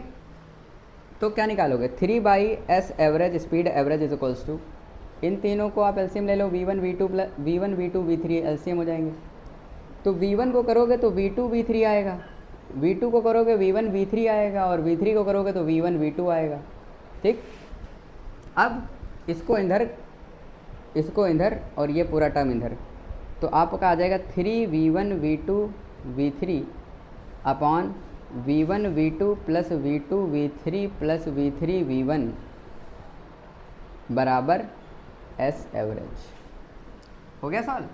तो क्या निकालोगे 3/S average speed average is equals to, इन तीनों को आप एलसीएम ले लो, V1 V2 V3 एलसीएम हो जाएंगे, तो V1 को करोगे तो V2 V3 आएगा, V2 को करोगे V1 V3 आएगा और V3 को करोगे तो V1 V2 आएगा, ठीक। अब इसको इधर और ये पूरा टर्म इधर, तो आपका आ जाएगा 3V1 V2 V3 upon V1 V2 plus V2 V3 plus V3 V1 बराबर एस एवरेज। हो गया सवाल?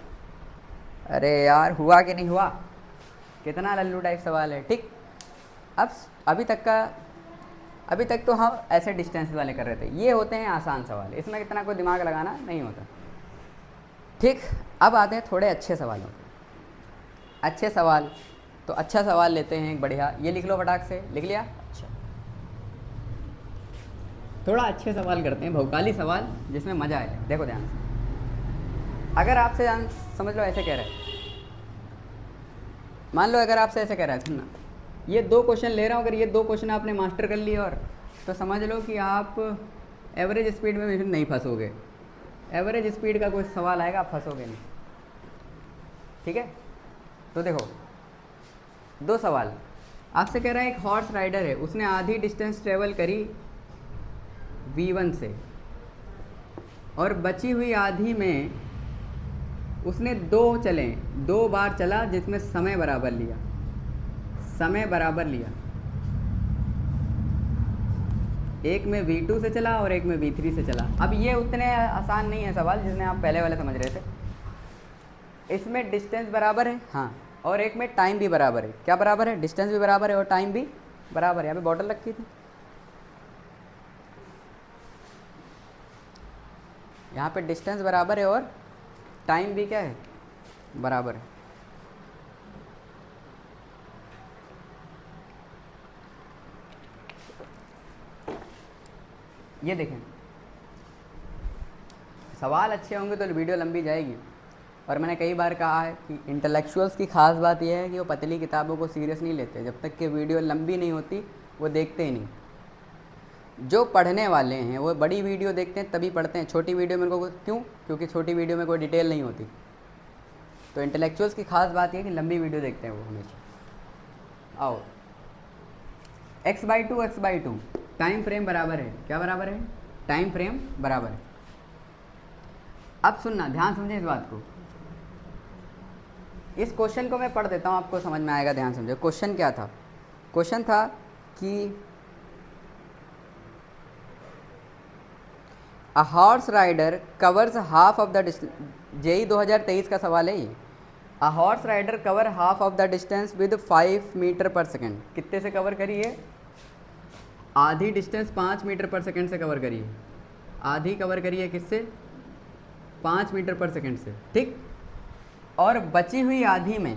अरे यार हुआ कि नहीं हुआ? कितना लल्लू टाइप सवाल है। ठीक, अब अभी तक तो हम ऐसे डिस्टेंस वाले कर रहे थे। ये होते हैं आसान सवाल, इसमें इतना कोई दिमाग लगाना नहीं होता। ठीक, अब आते हैं थोड़े अच्छे सवालों पे। अच्छे सवाल, तो अच्छा सवाल लेते हैं एक बढ़िया। ये लिख लो फटाक से, लिख लिया? अच्छा, थोड़ा अच्छे सवाल करते हैं, भौकाली सवाल जिसमें मज़ा आए। देखो ध्यान से, अगर आपसे समझ लो ऐसे कह रहा है, मान लो अगर आपसे ऐसे कह रहा है, सुनना, ये 2 क्वेश्चन ले रहा हूँ, अगर ये 2 क्वेश्चन आपने मास्टर कर लिए और तो समझ लो कि आप एवरेज स्पीड में फिर नहीं फंसोगे। एवरेज स्पीड का कोई सवाल आएगा, आप फंसोगे नहीं। ठीक है, तो देखो 2 सवाल आपसे कह रहा है। एक हॉर्स राइडर है, उसने आधी डिस्टेंस ट्रेवल करी V1 से, और बची हुई आधी में उसने 2 बार चला, जिसमें समय बराबर लिया। एक में V2 से चला और एक में V3 से चला। अब ये उतने आसान नहीं है सवाल जिसने आप पहले वाले समझ रहे थे। इसमें डिस्टेंस बराबर है, हाँ, और एक में टाइम भी बराबर है। क्या बराबर है? डिस्टेंस भी बराबर है और टाइम भी बराबर है। यहाँ पे बॉटल रखी थी, यहाँ पे डिस्टेंस बराबर है और टाइम भी क्या है? बराबर है। ये देखें, सवाल अच्छे होंगे तो वीडियो लंबी जाएगी। और मैंने कई बार कहा है कि इंटेलेक्चुअल्स की खास बात यह है कि वो पतली किताबों को सीरियस नहीं लेते। जब तक कि वीडियो लंबी नहीं होती वो देखते ही नहीं। जो पढ़ने वाले हैं वो बड़ी वीडियो देखते हैं तभी पढ़ते हैं। छोटी वीडियो में उनको क्यों? क्योंकि छोटी वीडियो में कोई डिटेल नहीं होती। तो इंटेलेक्चुअल्स की खास बात यह है कि लंबी वीडियो देखते हैं वो हमेशा। आओ, x/2 टाइम फ्रेम बराबर है। क्या बराबर है? टाइम फ्रेम बराबर है। अब सुनना, ध्यान समझे इस बात को। इस क्वेश्चन को मैं पढ़ देता हूँ, आपको समझ में आएगा। ध्यान समझो, क्वेश्चन क्या था? क्वेश्चन था कि a horse rider covers half of the distance. JEE 2023 का सवाल है ये। A horse rider cover half of the distance with 5 meter per second. कितने से कवर करी है? आधी डिस्टेंस 5 मीटर पर सेकेंड से कवर करी है। आधी कवर करी है किससे? 5 मीटर पर सेकेंड से। ठीक, और बची हुई आधी में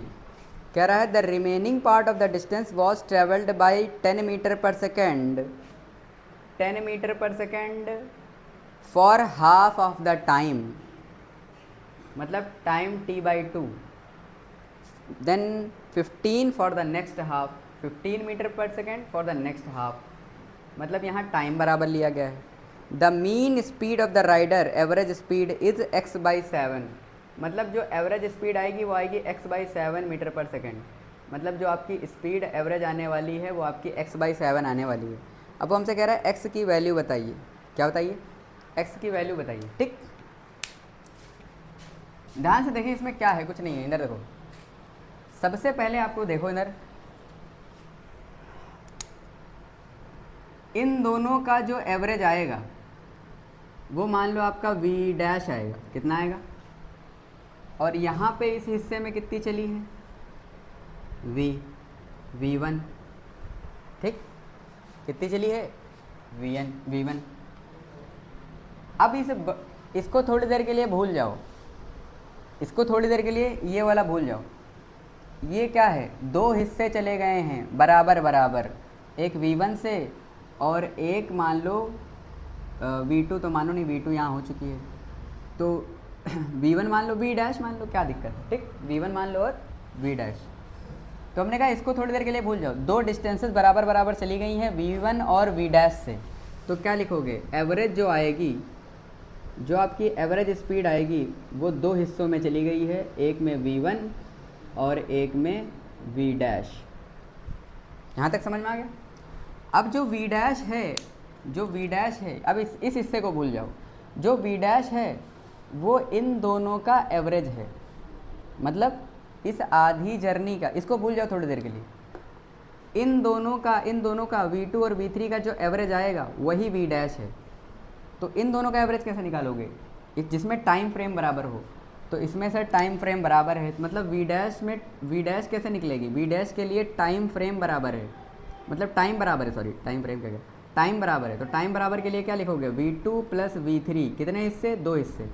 कह रहा है the remaining part of the distance was travelled by 10 metre per second. 10 metre per second for half of the time, मतलब time t/2। Then 15 for the next half, 15 metre per second for the next half. मतलब यहाँ time बराबर लिया गया है। The mean speed of the rider average speed is x/7। मतलब जो average speed आएगी वो आएगी x/7 मीटर पर सेकेंड। मतलब जो आपकी स्पीड एवरेज आने वाली है वो आपकी x/7 आने वाली है। अब वो हमसे कह रहा है x की वैल्यू बताइए। क्या बताइए? x की वैल्यू बताइए। ठीक, ध्यान से देखें, इसमें क्या है? कुछ नहीं है। इधर देखो, सबसे पहले आपको देखो इधर, इन दोनों का जो एवरेज आएगा वो मान लो आपका v' आएगा। कितना आएगा? और यहाँ पे इस हिस्से में कितनी चली है? v1। ठीक, कितनी चली है? v1। अब इसको थोड़ी देर के लिए भूल जाओ। इसको थोड़ी देर के लिए ये वाला भूल जाओ। ये क्या है? 2 हिस्से चले गए हैं बराबर बराबर, एक v1 से और एक मान लो v2। तो मानो नहीं, v2 यहाँ हो चुकी है, तो v1 मान लो, v' मान लो, क्या दिक्कत है? ठीक, v1 मान लो और v'। तो हमने कहा इसको थोड़ी देर के लिए भूल जाओ। 2 डिस्टेंसेस बराबर बराबर चली गई हैं v1 और v' से। तो क्या लिखोगे? एवरेज जो आएगी, जो आपकी एवरेज स्पीड आएगी वो 2 हिस्सों में चली गई है, एक में v1 और एक में v'। यहाँ तक समझ में आ गया? अब जो v' है, अब इस हिस्से को भूल जाओ। जो v' है वो इन दोनों का एवरेज है। मतलब इस आधी जर्नी का, इसको भूल जाओ थोड़ी देर के लिए। इन दोनों का v2 और v3 का जो एवरेज आएगा वही v' है। तो इन दोनों का एवरेज कैसे निकालोगे, जिसमें टाइम फ्रेम बराबर हो। तो इसमें से टाइम फ्रेम बराबर है, मतलब वी डैश में वी डैश कैसे निकलेगी, वी डैश के लिए टाइम फ्रेम बराबर है, मतलब टाइम बराबर है, सॉरी टाइम फ्रेम क्या, टाइम बराबर है। तो टाइम बराबर के लिए क्या लिखोगे, V2 प्लस V3, कितने हिस्से, 2 हिस्से।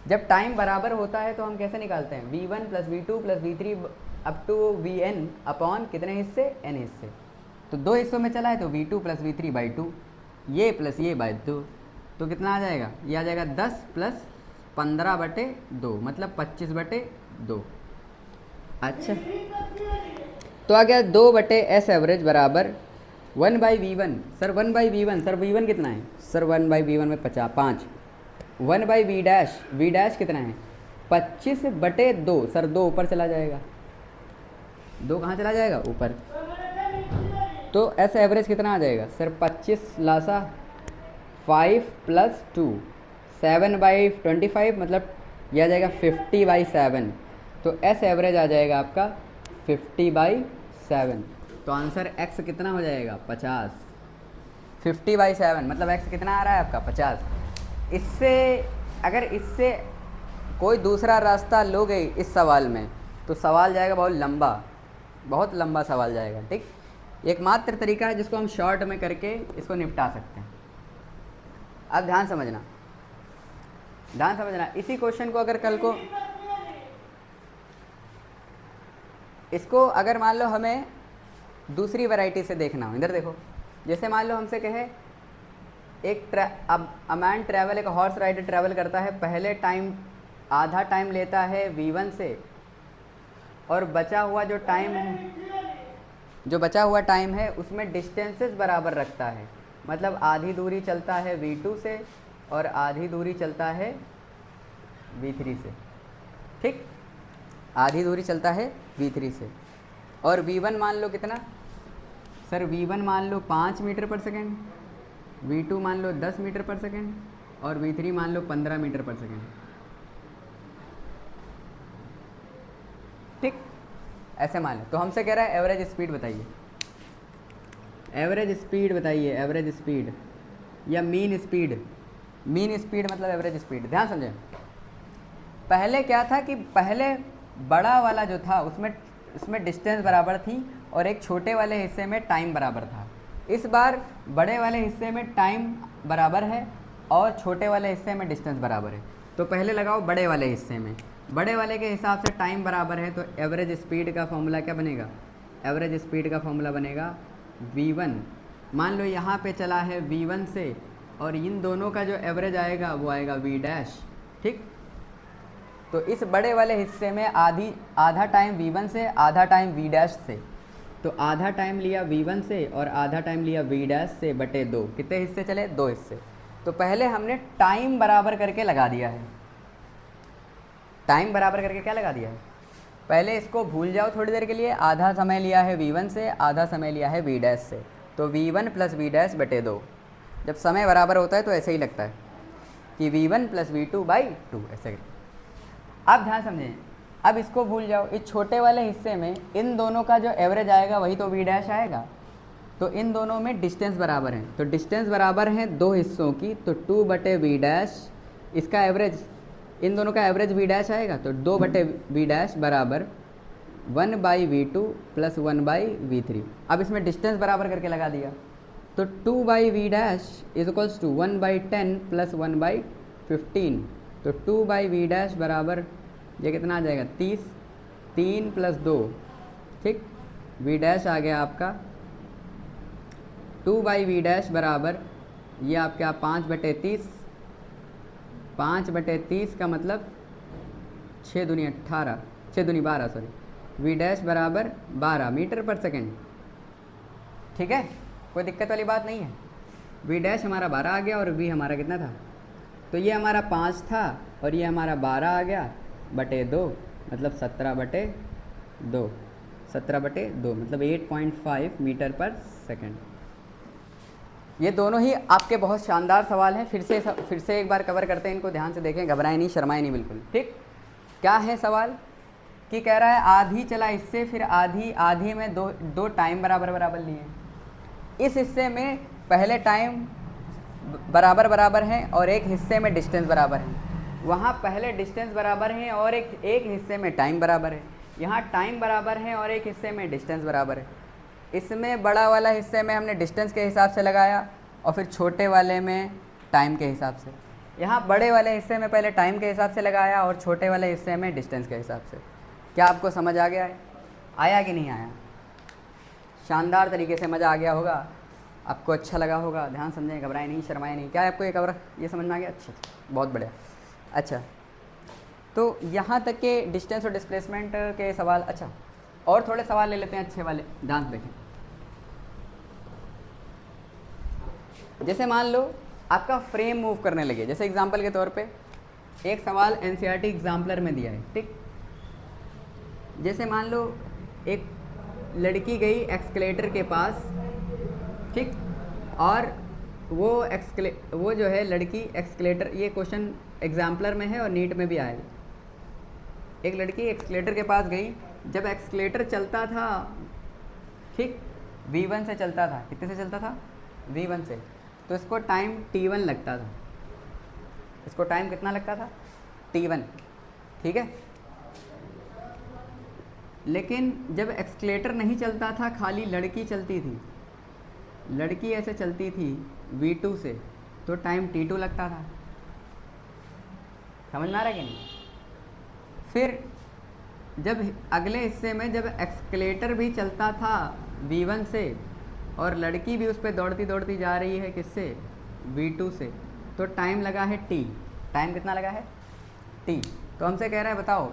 जब टाइम बराबर होता है तो हम कैसे निकालते हैं, V1 plus V2 plus V3 up to Vn upon कितने हिस्से, n हिस्से। तो 2 हिस्सों में चला है तो V2 प्लस V3 बाई 2, ये प्लस ये बाई 2, तो कितना आ जाएगा, ये आ जाएगा 10 प्लस 15/2, मतलब 25/2। अच्छा, तो आ गया 2/S एवरेज बराबर 1/V1। Sir 1/V1, sir V1 कितना है, सर 1/V1 में 5, 1/V डैश, V डैश कितना है 25/2, सर 2 ऊपर चला जाएगा, 2 कहाँ चला जाएगा, ऊपर। तो एस एवरेज कितना आ जाएगा, सर 25 लासा 5 प्लस 2, 7/25, मतलब यह आ जाएगा 50/7। तो एस एवरेज आ जाएगा आपका 50/7। तो आंसर x कितना हो जाएगा, 50। 50/7 मतलब x कितना आ रहा है आपका, 50। इससे अगर इससे कोई दूसरा रास्ता लोगे इस सवाल में तो सवाल जाएगा बहुत लंबा, बहुत लंबा सवाल जाएगा, ठीक। एकमात्र तरीका है जिसको हम शॉर्ट में करके इसको निपटा सकते हैं। अब ध्यान समझना, ध्यान समझना, इसी क्वेश्चन को अगर कल को इसको अगर मान लो हमें दूसरी वैरायटी से देखना हो, इधर देखो, जैसे मान लो हमसे कहे एक अ मैन ट्रैवल, एक हॉर्स राइडर ट्रैवल करता है, पहले टाइम आधा टाइम लेता है V1 से, और बचा हुआ जो टाइम है, जो बचा हुआ टाइम है उसमें डिस्टेंसेस बराबर रखता है, मतलब आधी दूरी चलता है V2 से और आधी दूरी चलता है V3 से, ठीक, आधी दूरी चलता है V3 से। और V1 मान लो कितना, सर V1 मान लो 5 मीटर पर सेकेंड, V2 मान लो 10 मीटर पर सेकेंड, और V3 मान लो 15 मीटर पर सेकेंड, ठीक, ऐसे मान लो। तो हमसे कह रहा है एवरेज स्पीड बताइए, एवरेज स्पीड बताइए, एवरेज स्पीड या मीन स्पीड, मीन स्पीड मतलब एवरेज स्पीड। ध्यान समझें, पहले क्या था कि पहले बड़ा वाला जो था उसमें डिस्टेंस बराबर थी और एक छोटे वाले हिस्से में टाइम बराबर था। इस बार बड़े वाले हिस्से में टाइम बराबर है और छोटे वाले हिस्से में डिस्टेंस बराबर है। तो पहले लगाओ बड़े वाले हिस्से में, बड़े वाले के हिसाब से टाइम बराबर है, तो एवरेज स्पीड का फॉर्मूला क्या बनेगा, एवरेज स्पीड का फॉर्मूला बनेगा V1। मान लो यहाँ पे चला है V1 से, और इन दोनों का जो एवरेज आएगा वो आएगा V डैश, ठीक। तो इस बड़े वाले हिस्से में आधा टाइम V1 से, आधा टाइम V डैश से, तो आधा टाइम लिया V1 से और आधा टाइम लिया V डैश से बटे 2, कितने हिस्से चले, 2 हिस्से। तो पहले हमने टाइम बराबर करके लगा दिया है, टाइम बराबर करके क्या लगा दिया है, पहले इसको भूल जाओ थोड़ी देर के लिए, आधा समय लिया है V1 से, आधा समय लिया है V डैश से, तो V1 प्लस V डैश बटे 2। जब समय बराबर होता है तो ऐसे ही लगता है कि V1 प्लस V2/2 ऐसे। अब ध्यान समझें, अब इसको भूल जाओ, इस छोटे वाले हिस्से में इन दोनों का जो एवरेज आएगा वही तो V डैश आएगा। तो इन दोनों में डिस्टेंस बराबर है, तो डिस्टेंस बराबर है 2 हिस्सों की, तो 2/V डैश, इसका एवरेज, इन दोनों का एवरेज V डैश आएगा, तो 2/V डैश बराबर 1/V2 प्लस 1/V3। अब इसमें डिस्टेंस बराबर करके लगा दिया, तो 2/V dash is equals to 1/10 plus 1/15। तो 2/V डैश बराबर ये कितना आ जाएगा, 30, 3 प्लस 2, ठीक, V डैश आ गया आपका 2/V डैश बराबर ये आपका 5/30, 5/30 का मतलब 6 दूनी 18, 6 दूनी 12, सॉरी, V डैश बराबर 12 मीटर पर सेकेंड, ठीक है, कोई दिक्कत वाली बात नहीं है। V डैश हमारा 12 आ गया और V हमारा कितना था, तो ये हमारा 5 था और ये हमारा 12 आ गया बटे 2, मतलब 17/2, 17/2 मतलब 8.5 मीटर पर सेकेंड। ये दोनों ही आपके बहुत शानदार सवाल हैं, फिर से एक बार कवर करते हैं इनको, ध्यान से देखें, घबराएं नहीं, शर्माएं नहीं बिल्कुल, ठीक। क्या है सवाल कि कह रहा है आधी चला इससे, फिर आधी में दो टाइम बराबर लिए। इस हिस्से में पहले टाइम बराबर बराबर हैं और एक हिस्से में डिस्टेंस बराबर है, वहाँ पहले डिस्टेंस बराबर है और एक हिस्से में टाइम बराबर है, यहाँ टाइम बराबर है और एक हिस्से में डिस्टेंस बराबर है। इसमें बड़ा वाला हिस्से में हमने डिस्टेंस के हिसाब से लगाया और फिर छोटे वाले में टाइम के हिसाब से। यहाँ बड़े वाले हिस्से में पहले टाइम के हिसाब से लगाया और छोटे वाले हिस्से में डिस्टेंस के हिसाब से। क्या आपको समझ आ गया है? आया कि नहीं आया? शानदार तरीके से मज़ा आ गया होगा, आपको अच्छा लगा होगा। ध्यान समझें, घबराएं नहीं, शर्माएं नहीं। क्या है आपको ये समझ में आ गया? अच्छा, बहुत बढ़िया। अच्छा, तो यहाँ तक के डिस्टेंस और डिस्प्लेसमेंट के सवाल। अच्छा, और थोड़े सवाल ले लेते हैं अच्छे वाले, ध्यान देखें। जैसे मान लो आपका फ्रेम मूव करने लगे, जैसे एग्जांपल के तौर पे एक सवाल एनसीईआरटी एग्जाम्पलर में दिया है, ठीक। जैसे मान लो एक लड़की गई एक्सकलेटर के पास, ठीक, और वो जो है लड़की एक्सकलेटर, ये क्वेश्चन एग्जाम्पलर में है और नीट में भी आएगा। एक लड़की एक्सकलेटर के पास गई, जब एक्सकलेटर चलता था, ठीक, V1 से चलता था। कितने से चलता था? V1 से। तो इसको टाइम T1 लगता था। इसको टाइम कितना लगता था? T1, ठीक है। लेकिन जब एक्सकलेटर नहीं चलता था, खाली लड़की चलती थी, लड़की ऐसे चलती थी V2 से, तो टाइम T2 लगता था। समझ में आ रहा है कि नहीं? फिर जब अगले हिस्से में जब एक्सकलेटर भी चलता था V1 से और लड़की भी उस पर दौड़ती दौड़ती जा रही है, किससे? V2 से, तो टाइम लगा है T। टाइम कितना लगा है? T। तो हमसे कह रहा है बताओ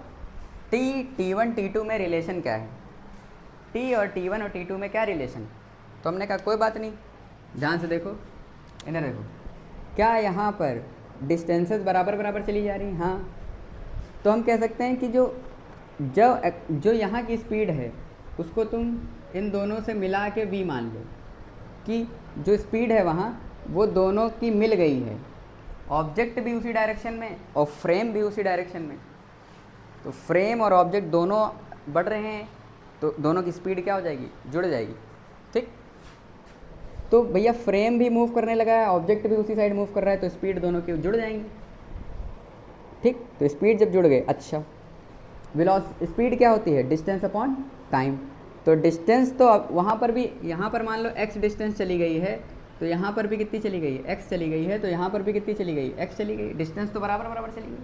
T1 T2 में रिलेशन क्या है? T और T1 और T2 में क्या रिलेशन? तो हमने कहा कोई बात नहीं, ध्यान से देखो, इन्हें देखो, क्या यहाँ पर डिस्टेंसेस बराबर बराबर चली जा रही हैं? हाँ। तो हम कह सकते हैं कि जो यहाँ की स्पीड है उसको तुम इन दोनों से मिला के v मान लो, कि जो स्पीड है वहाँ वो दोनों की मिल गई है, ऑब्जेक्ट भी उसी डायरेक्शन में और फ्रेम भी उसी डायरेक्शन में। तो फ्रेम और ऑब्जेक्ट दोनों बढ़ रहे हैं, तो दोनों की स्पीड क्या हो जाएगी? जुड़ जाएगी, ठीक। तो भैया फ्रेम भी मूव करने लगा है, ऑब्जेक्ट भी उसी साइड मूव कर रहा है, तो स्पीड दोनों की जुड़ जाएंगी, ठीक। तो स्पीड जब जुड़ गए, अच्छा, स्पीड क्या होती है? Distance upon time. तो डिस्टेंस तो अब वहाँ पर भी, यहाँ पर मान लो x डिस्टेंस चली गई है, तो यहाँ पर भी कितनी चली गई है? x चली गई है, तो यहाँ पर भी कितनी चली गई? x चली गई। डिस्टेंस तो बराबर बराबर चली गई।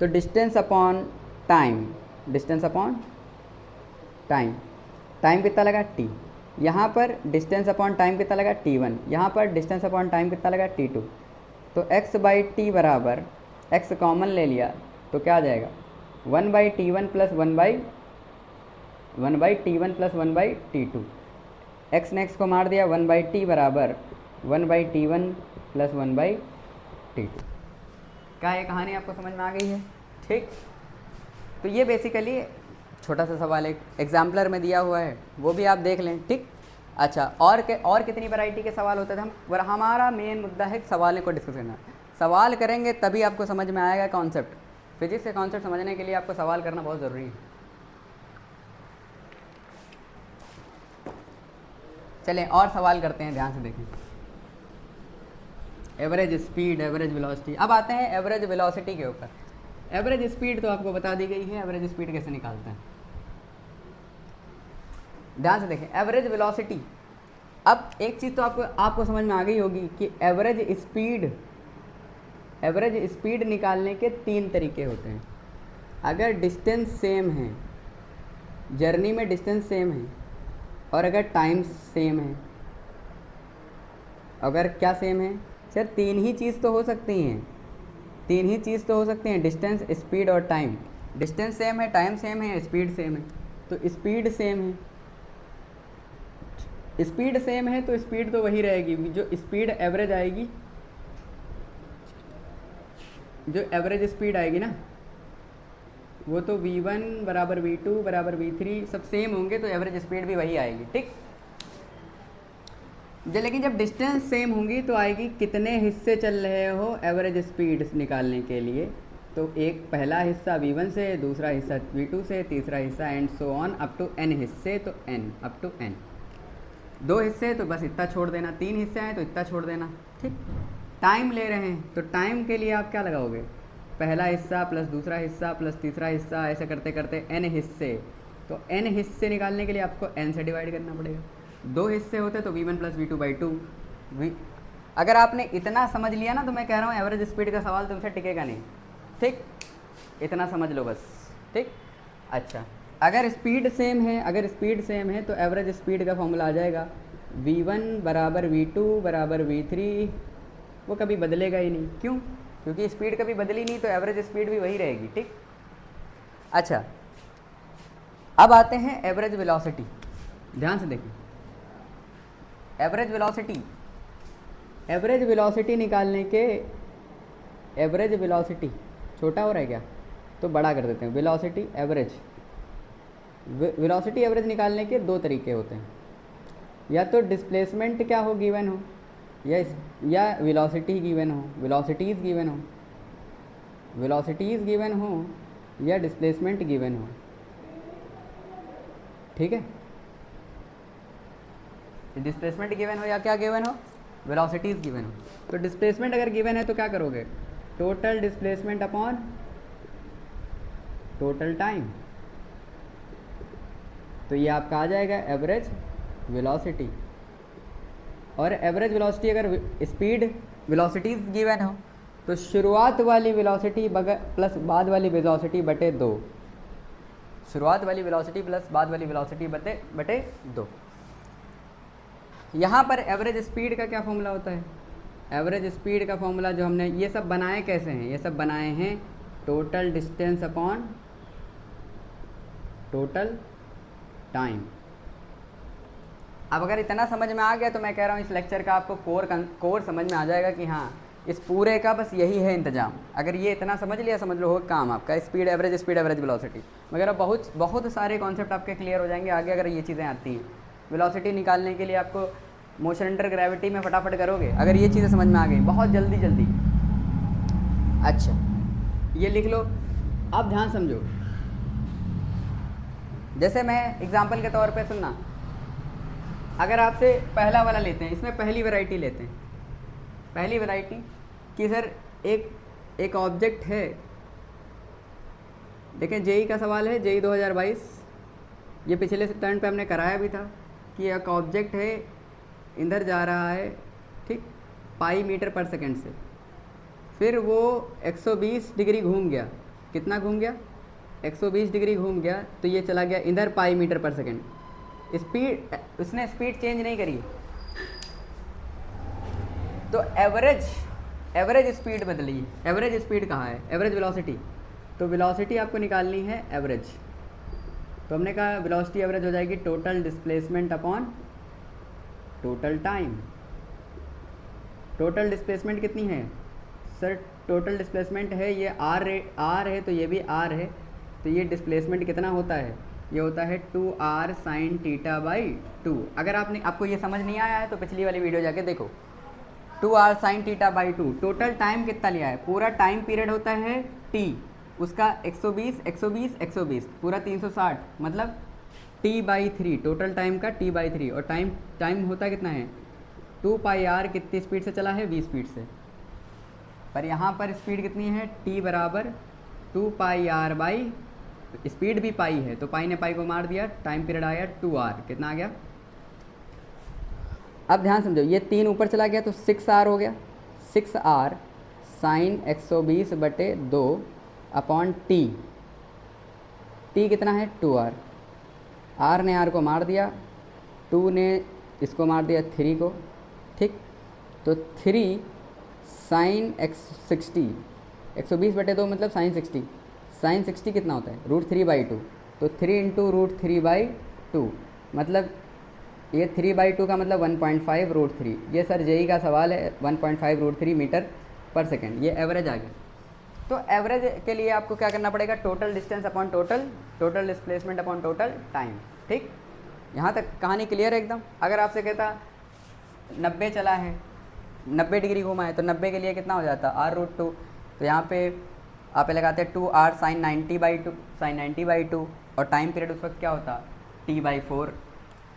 तो distance upon time, distance upon time, time कितना लगा? t। यहाँ पर डिस्टेंस अपॉन टाइम कितना लगा? T1। यहाँ पर डिस्टेंस अपॉन टाइम कितना लगा? T2। तो x/t बराबर, x कॉमन ले लिया तो क्या आ जाएगा? 1/T1 plus 1/T1 plus 1/T2। x ने x को मार दिया, 1/t बराबर 1/T1 प्लस 1/T2। क्या ये कहानी आपको समझ में आ गई है? ठीक। तो ये बेसिकली छोटा सा सवाल एक एग्जाम्पलर में दिया हुआ है, वो भी आप देख लें, ठीक। अच्छा, और कितनी वैरायटी के सवाल होते थे? हमारा मेन मुद्दा है सवालों को डिस्कस करना। सवाल करेंगे तभी आपको समझ में आएगा कॉन्सेप्ट। फिजिक्स के कॉन्सेप्ट समझने के लिए आपको सवाल करना बहुत ज़रूरी है। चलें और सवाल करते हैं, ध्यान से देखें। Average speed, average velocity. अब आते हैं एवरेज वेलोसिटी के ऊपर। एवरेज स्पीड तो आपको बता दी गई है, एवरेज स्पीड कैसे निकालते हैं? ध्यान से देखें, एवरेज वेलोसिटी। अब एक चीज़ तो आपको समझ में आ गई होगी कि एवरेज स्पीड निकालने के 3 तरीके होते हैं। अगर डिस्टेंस सेम है, जर्नी में डिस्टेंस सेम है, और अगर टाइम सेम है। अगर क्या सेम है सर? 3 ही चीज़ तो हो सकती हैं, 3 ही चीज़ तो हो सकती हैं, डिस्टेंस, स्पीड और टाइम। डिस्टेंस सेम है, टाइम सेम है, स्पीड सेम है। तो स्पीड सेम है, स्पीड सेम है, तो स्पीड तो वही रहेगी। जो स्पीड एवरेज आएगी, जो एवरेज स्पीड आएगी ना, वो तो v1 बराबर v2 बराबर v3 सब सेम होंगे, तो एवरेज स्पीड भी वही आएगी, ठीक। लेकिन जब डिस्टेंस सेम होंगी तो आएगी कितने हिस्से चल रहे हो एवरेज स्पीड निकालने के लिए। तो एक पहला हिस्सा v1 से, दूसरा हिस्सा v2 से, तीसरा हिस्सा and so on up to n हिस्से, तो n अप टू n। 2 हिस्से तो बस इतना छोड़ देना, 3 हिस्से हैं तो इतना छोड़ देना, ठीक। टाइम ले रहे हैं तो टाइम के लिए आप क्या लगाओगे, पहला हिस्सा प्लस दूसरा हिस्सा प्लस तीसरा हिस्सा, ऐसे करते करते n हिस्से। तो n हिस्से निकालने के लिए आपको n से डिवाइड करना पड़ेगा। 2 हिस्से होते तो v1 प्लस v2/2। अगर आपने इतना समझ लिया ना तो मैं कह रहा हूँ एवरेज स्पीड का सवाल तुमसे टिकेगा नहीं, ठीक, इतना समझ लो बस, ठीक। अच्छा, अगर स्पीड सेम है तो एवरेज स्पीड का फॉर्मूला आ जाएगा v1 बराबर v2 बराबर v3, वो कभी बदलेगा ही नहीं। क्यों? क्योंकि स्पीड कभी बदली नहीं तो एवरेज स्पीड भी वही रहेगी, ठीक। अच्छा, अब आते हैं एवरेज वेलोसिटी। ध्यान से देखिए, एवरेज वेलोसिटी निकालने के, एवरेज वेलोसिटी छोटा हो रहा है क्या, तो बड़ा कर देते हैं। वेलोसिटी एवरेज निकालने के 2 तरीके होते हैं, या तो डिस्प्लेसमेंट क्या हो, गिवन हो, या वेलोसिटी गिवन हो, वेलोसिटीज़ गिवन हो या डिस्प्लेसमेंट गिवन हो, ठीक है। डिस्प्लेसमेंट गिवन हो या क्या गिवन हो, वेलोसिटीज़ गिवन हो। तो डिस्प्लेसमेंट अगर गिवन है तो क्या करोगे, total displacement upon total time, तो ये आपका आ जाएगा एवरेज वेलोसिटी। और एवरेज वेलोसिटी अगर स्पीड वेलोसिटीज़ गिवन हो तो शुरुआत वाली वेलोसिटी प्लस बाद वाली वेलोसिटी बटे 2, शुरुआत वाली वेलोसिटी प्लस बाद वाली वेलोसिटी बटे 2। यहाँ पर एवरेज स्पीड का क्या फॉर्मूला होता है, एवरेज स्पीड का फॉर्मूला जो हमने ये सब बनाए कैसे हैं, ये सब बनाए हैं total distance upon total time. अब अगर इतना समझ में आ गया तो मैं कह रहा हूँ इस लेक्चर का आपको कोर समझ में आ जाएगा कि हाँ इस पूरे का बस यही है इंतजाम। अगर ये इतना समझ लिया, समझ लो हो काम आपका, स्पीड एवरेज वेलोसिटी वगैरह बहुत सारे कॉन्सेप्ट आपके क्लियर हो जाएंगे आगे अगर ये चीज़ें आती हैं। वेलोसिटी निकालने के लिए आपको मोशन अंडर ग्रेविटी में फटाफट करोगे अगर ये चीज़ें समझ में आ गई, बहुत जल्दी। अच्छा, ये लिख लो। अब ध्यान समझो, जैसे मैं एग्जांपल के तौर पे सुनना, अगर आपसे पहला वाला लेते हैं, इसमें पहली वैरायटी लेते हैं, पहली वैरायटी कि सर एक ऑब्जेक्ट है, देखें जेई का सवाल है, जेई 2022, ये पिछले टर्न पे हमने कराया भी था कि एक ऑब्जेक्ट है, इधर जा रहा है, ठीक, पाई मीटर पर सेकंड से, फिर वो 120 डिग्री घूम गया, कितना घूम गया, 120 डिग्री घूम गया, तो ये चला गया इधर पाई मीटर पर सेकंड। स्पीड, उसने स्पीड चेंज नहीं करी, तो एवरेज स्पीड बदली। एवरेज स्पीड कहाँ है, एवरेज वेलोसिटी, तो वेलोसिटी आपको निकालनी है एवरेज। तो हमने कहा वेलोसिटी एवरेज हो जाएगी total displacement upon total time. Total displacement कितनी है सर, टोटल डिस्प्लेसमेंट है ये आर है, तो ये भी आर है, तो ये डिस्प्लेसमेंट कितना होता है, ये होता है 2r sin θ/2। अगर आपको ये समझ नहीं आया है तो पिछली वाली वीडियो जाके देखो। 2r sin θ/2, टोटल टाइम कितना लिया है, पूरा टाइम पीरियड होता है t, उसका 120 पूरा 360, मतलब t/3, टोटल टाइम का t/3, और टाइम होता कितना है 2πr, कितनी स्पीड से चला है, v स्पीड से। पर यहाँ पर स्पीड कितनी है, t बराबर 2πr/, स्पीड भी पाई है तो पाई ने पाई को मार दिया, टाइम पीरियड आया 2r, कितना आ गया। अब ध्यान समझो, ये 3 ऊपर चला गया तो 6r हो गया, 6r sin 120/2 अपॉन t कितना है 2r, r ने r को मार दिया, 2 ने इसको मार दिया 3 को, ठीक, तो 3 sin 60, 120/2 मतलब sin 60 कितना होता है, √3/2, तो 3 × √3/2, मतलब ये 3/2 का मतलब 1.5 √3। ये सर जेई का सवाल है, 1.5 √3 मीटर पर सेकेंड, ये एवरेज आ गया। तो एवरेज के लिए आपको क्या करना पड़ेगा, total distance upon total displacement upon total time, ठीक। यहाँ तक कहानी क्लियर है एकदम। अगर आपसे कहता 90 चला है, 90 डिग्री घुमा है, तो 90 के लिए कितना हो जाता r√2, तो यहाँ पे आप लगाते हैं 2r sin 90/2, और टाइम पीरियड उस वक्त क्या होता t/4,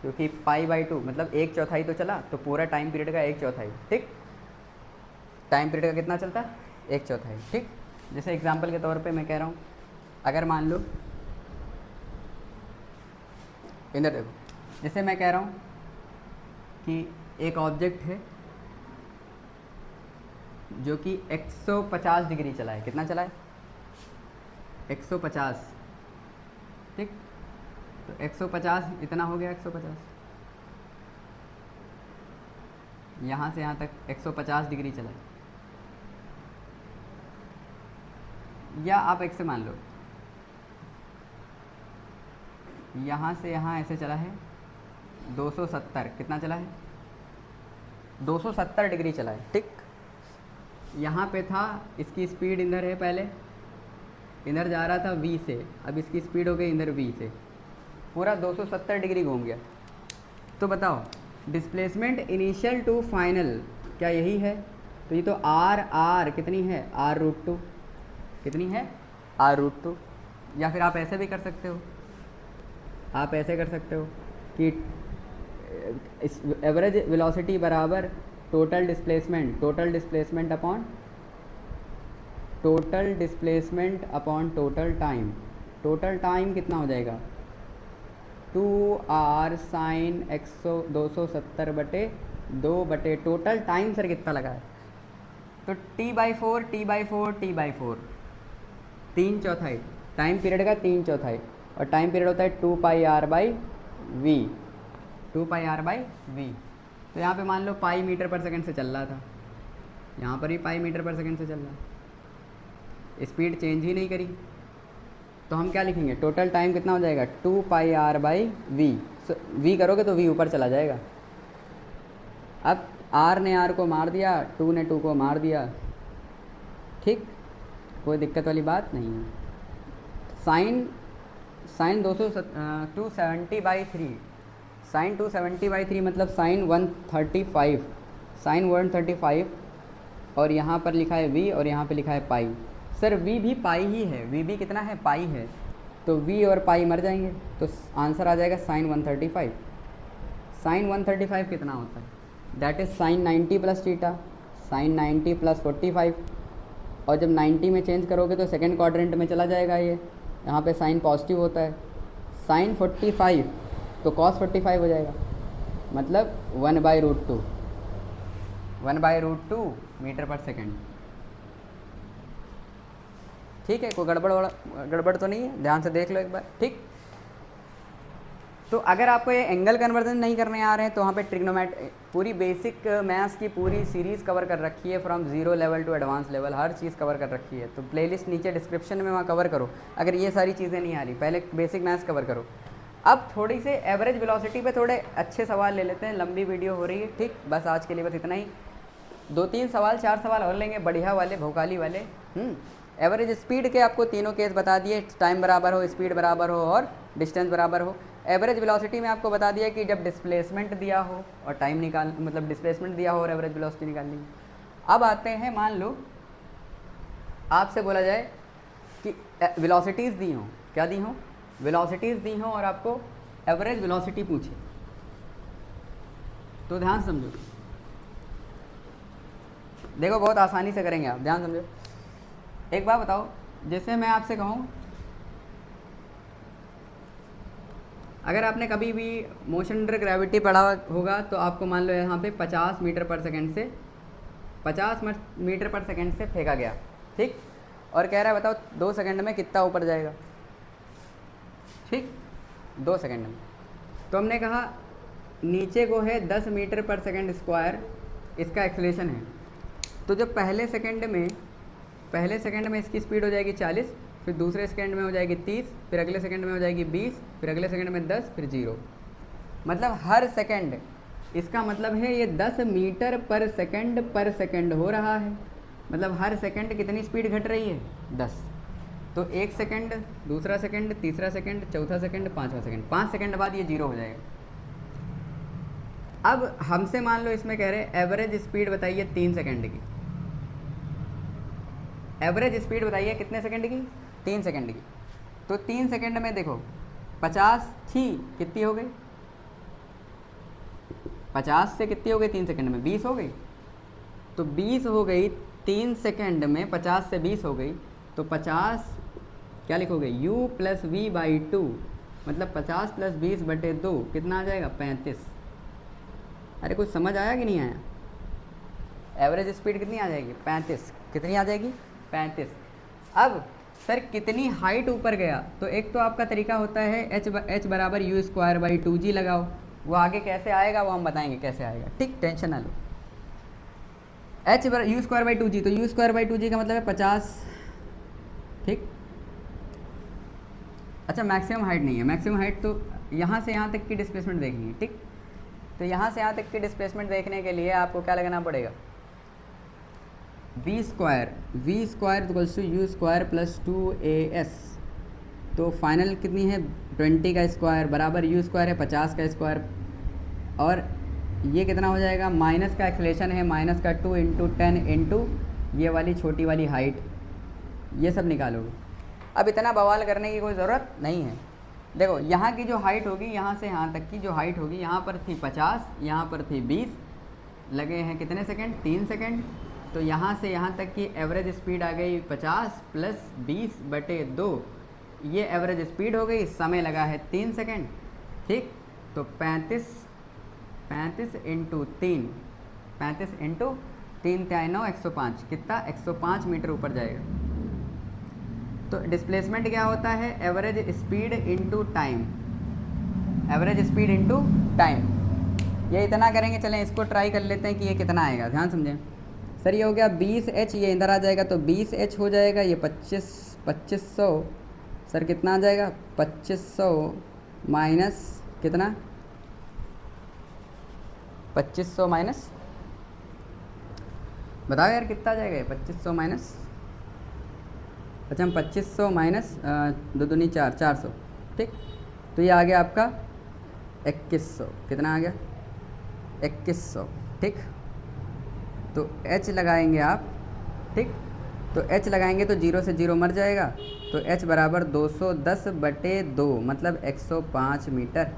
क्योंकि π/2 मतलब 1/4 तो चला, तो पूरा टाइम पीरियड का 1/4, ठीक। टाइम पीरियड का कितना चलता है, 1/4। ठीक, जैसे एग्जांपल के तौर पे मैं कह रहा हूँ, अगर मान लो इधर देखो, जैसे मैं कह रहा हूँ कि एक ऑब्जेक्ट है जो कि 150 डिग्री चला है, कितना चला है, 150। ठीक, तो 150 इतना हो गया, 150 यहाँ से यहाँ तक 150 डिग्री चला है। या आप एक से मान लो यहाँ से यहाँ ऐसे चला है 270, कितना चला है, 270 डिग्री चला है। ठीक, यहाँ पे था, इसकी स्पीड इधर है, पहले इधर जा रहा था v से, अब इसकी स्पीड हो गई इधर v से, पूरा 270 डिग्री घूम गया। तो बताओ डिस्प्लेसमेंट इनिशियल टू फाइनल क्या यही है? तो ये तो r कितनी है, r√2 कितनी है, r√2। या फिर आप ऐसे भी कर सकते हो, आप ऐसे कर सकते हो कि एवरेज वेलोसिटी बराबर total displacement upon total time. Total time कितना हो जाएगा, 2r sign 270/2 total time sir कितना लगा है, तो t/4 3/4 टाइम पीरियड का 3/4, और टाइम पीरियड होता है 2πr/v। तो यहाँ पे मान लो पाई मीटर पर सेकंड से चल रहा था, यहाँ पर भी पाई मीटर पर सेकंड से चल रहा, स्पीड चेंज ही नहीं करी, तो हम क्या लिखेंगे, टोटल टाइम कितना हो जाएगा, 2πr/v। v करोगे तो v ऊपर चला जाएगा। अब r ने r को मार दिया, 2 ने 2 को मार दिया। ठीक, कोई दिक्कत वाली बात नहीं है। साइन 270/3, साइन 270/3 मतलब साइन 135, और यहाँ पर लिखा है v और यहाँ पे लिखा है पाई। सर v भी पाई ही है, v भी कितना है, पाई है, तो v और पाई मर जाएंगे, तो आंसर आ जाएगा साइन 135। साइन 135 कितना होता है, that is sine 90 plus theta, sine 90 plus 45, और जब 90 में चेंज करोगे तो सेकेंड क्वाड्रेंट में चला जाएगा ये, यहाँ पे साइन पॉजिटिव होता है। साइन 45 तो कॉस 45 हो जाएगा, मतलब 1/√2 मीटर पर सेकेंड। ठीक है, कोई गड़बड़ तो नहीं है, ध्यान से देख लो एक बार। ठीक, तो अगर आपको ये एंगल कन्वर्जन नहीं करने आ रहे हैं तो वहाँ पे पूरी बेसिक मैथ्स की पूरी सीरीज़ कवर कर रखी है, from 0 level to advance level, हर चीज़ कवर कर रखी है। तो प्लेलिस्ट नीचे डिस्क्रिप्शन में वहाँ कवर करो, अगर ये सारी चीज़ें नहीं आ रही, पहले बेसिक मैथ्स कवर करो। अब थोड़ी से एवरेज वेलोसिटी पे थोड़े अच्छे सवाल ले लेते हैं, लंबी वीडियो हो रही है। ठीक, बस आज के लिए बस इतना ही, 2-3 सवाल 4 सवाल और लेंगे, बढ़िया वाले, भोकाली वाले। एवरेज स्पीड के आपको तीनों केस बता दिए, टाइम बराबर हो, स्पीड बराबर हो और डिस्टेंस बराबर हो। एवरेज वेलोसिटी में आपको बता दिया कि जब डिस्प्लेसमेंट दिया हो और टाइम मतलब डिस्प्लेसमेंट दिया हो और एवरेज वेलोसिटी निकालनी है। अब आते हैं, मान लो आपसे बोला जाए कि वेलोसिटीज़ दी हों, क्या दी हों, वेलोसिटीज़ दी हों और आपको एवरेज वेलोसिटी पूछे, तो ध्यान समझो, देखो बहुत आसानी से करेंगे आप, ध्यान समझो। एक बात बताओ, जैसे मैं आपसे कहूँ, अगर आपने कभी भी मोशन अंडर ग्रेविटी पढ़ा होगा तो आपको मान लो यहाँ पे 50 मीटर पर सेकंड से फेंका गया। ठीक, और कह रहा है बताओ 2 सेकंड में कितना ऊपर जाएगा। ठीक, 2 सेकंड में, तो हमने कहा नीचे को है 10 मीटर पर सेकंड स्क्वायर, इसका एक्सेलरेशन है। तो जब पहले सेकंड में इसकी स्पीड हो जाएगी 40, फिर दूसरे सेकंड में हो जाएगी 30, फिर अगले सेकंड में हो जाएगी 20, फिर अगले सेकंड में 10, फिर 0। मतलब हर सेकंड, इसका मतलब है ये 10 मीटर पर सेकंड हो रहा है। मतलब हर सेकंड कितनी स्पीड घट रही है, 10। तो 1 सेकंड, दूसरा सेकंड, तीसरा सेकंड, चौथा सेकंड, 5वां सेकंड, 5 सेकंड बाद ये 0 हो जाएगा। अब हमसे मान लो इसमें कह रहे हैं एवरेज स्पीड बताइए 3 सेकंड की। एवरेज स्पीड बताइए कितने सेकंड की, 3 सेकंड की। तो 3 सेकंड में देखो 50 थी, कितनी हो गई, 50 से कितनी हो गई 3 सेकंड में, 20 हो गई। तो 20 हो गई 3 सेकेंड में, 50 से 20 हो गई, तो 50 क्या लिखोगे, u प्लस वी बाई 2, मतलब 50 प्लस 20 बटे 2 कितना आ जाएगा, 35। अरे कुछ समझ आया कि नहीं आया? एवरेज स्पीड कितनी आ जाएगी, 35। कितनी आ जाएगी, 35। अब सर कितनी हाइट ऊपर गया, तो एक तो आपका तरीका होता है h बराबर यू स्क्वायर बाई 2g लगाओ, वो आगे कैसे आएगा वो हम बताएंगे कैसे आएगा, ठीक, टेंशन ना लो। h you square by 2g, तो यू स्क्वायर बाई 2g का मतलब है 50, ठीक। अच्छा मैक्सिमम हाइट नहीं है, मैक्सिमम हाइट तो यहाँ से यहाँ तक की डिस्प्लेसमेंट देखनी है, ठीक। तो यहाँ से यहाँ तक की डिस्प्लेसमेंट देखने के लिए आपको क्या लगाना पड़ेगा, V square equals to U square plus 2as, तो फाइनल कितनी है 20 का स्क्वायर बराबर यू स्क्वायर है 50 का स्क्वायर, और ये कितना हो जाएगा, माइनस का एक्सलेशन है माइनस का 2 इंटू 10 इंटू ये वाली छोटी वाली हाइट, ये सब निकालोगे। अब इतना बवाल करने की कोई ज़रूरत नहीं है। देखो यहाँ की जो हाइट होगी, यहाँ से यहाँ तक की जो हाइट होगी, यहाँ पर थी 50, यहाँ पर थी 20, लगे हैं कितने सेकंड, 3 सेकंड, तो यहाँ से यहाँ तक की एवरेज स्पीड आ गई 50 प्लस 20 बटे 2, ये एवरेज स्पीड हो गई, समय लगा है 3 सेकंड, ठीक। तो 35 इंटू 3, 35 इंटू 3 9 105, कितना 105 मीटर ऊपर जाएगा। तो डिस्प्लेसमेंट क्या होता है, average speed into time, average speed into time. ये इतना करेंगे, चलें इसको ट्राई कर लेते हैं कि ये कितना आएगा, ध्यान समझें। सर ये हो गया 20h, ये इधर आ जाएगा तो 20h हो जाएगा, ये 2500, सर कितना आ जाएगा 2500 माइनस कितना, 2500 माइनस, बताओ यार कितना आ जाएगा ये 2500 माइनस, अच्छा हम 2500 माइनस 2 दूनी 4, 400, ठीक। तो ये आ गया आपका 2100, कितना आ गया 2100, ठीक। तो h लगाएंगे आप, ठीक, तो h लगाएंगे तो 0 से 0 मर जाएगा, तो h बराबर 210 बटे 2 मतलब 105 मीटर,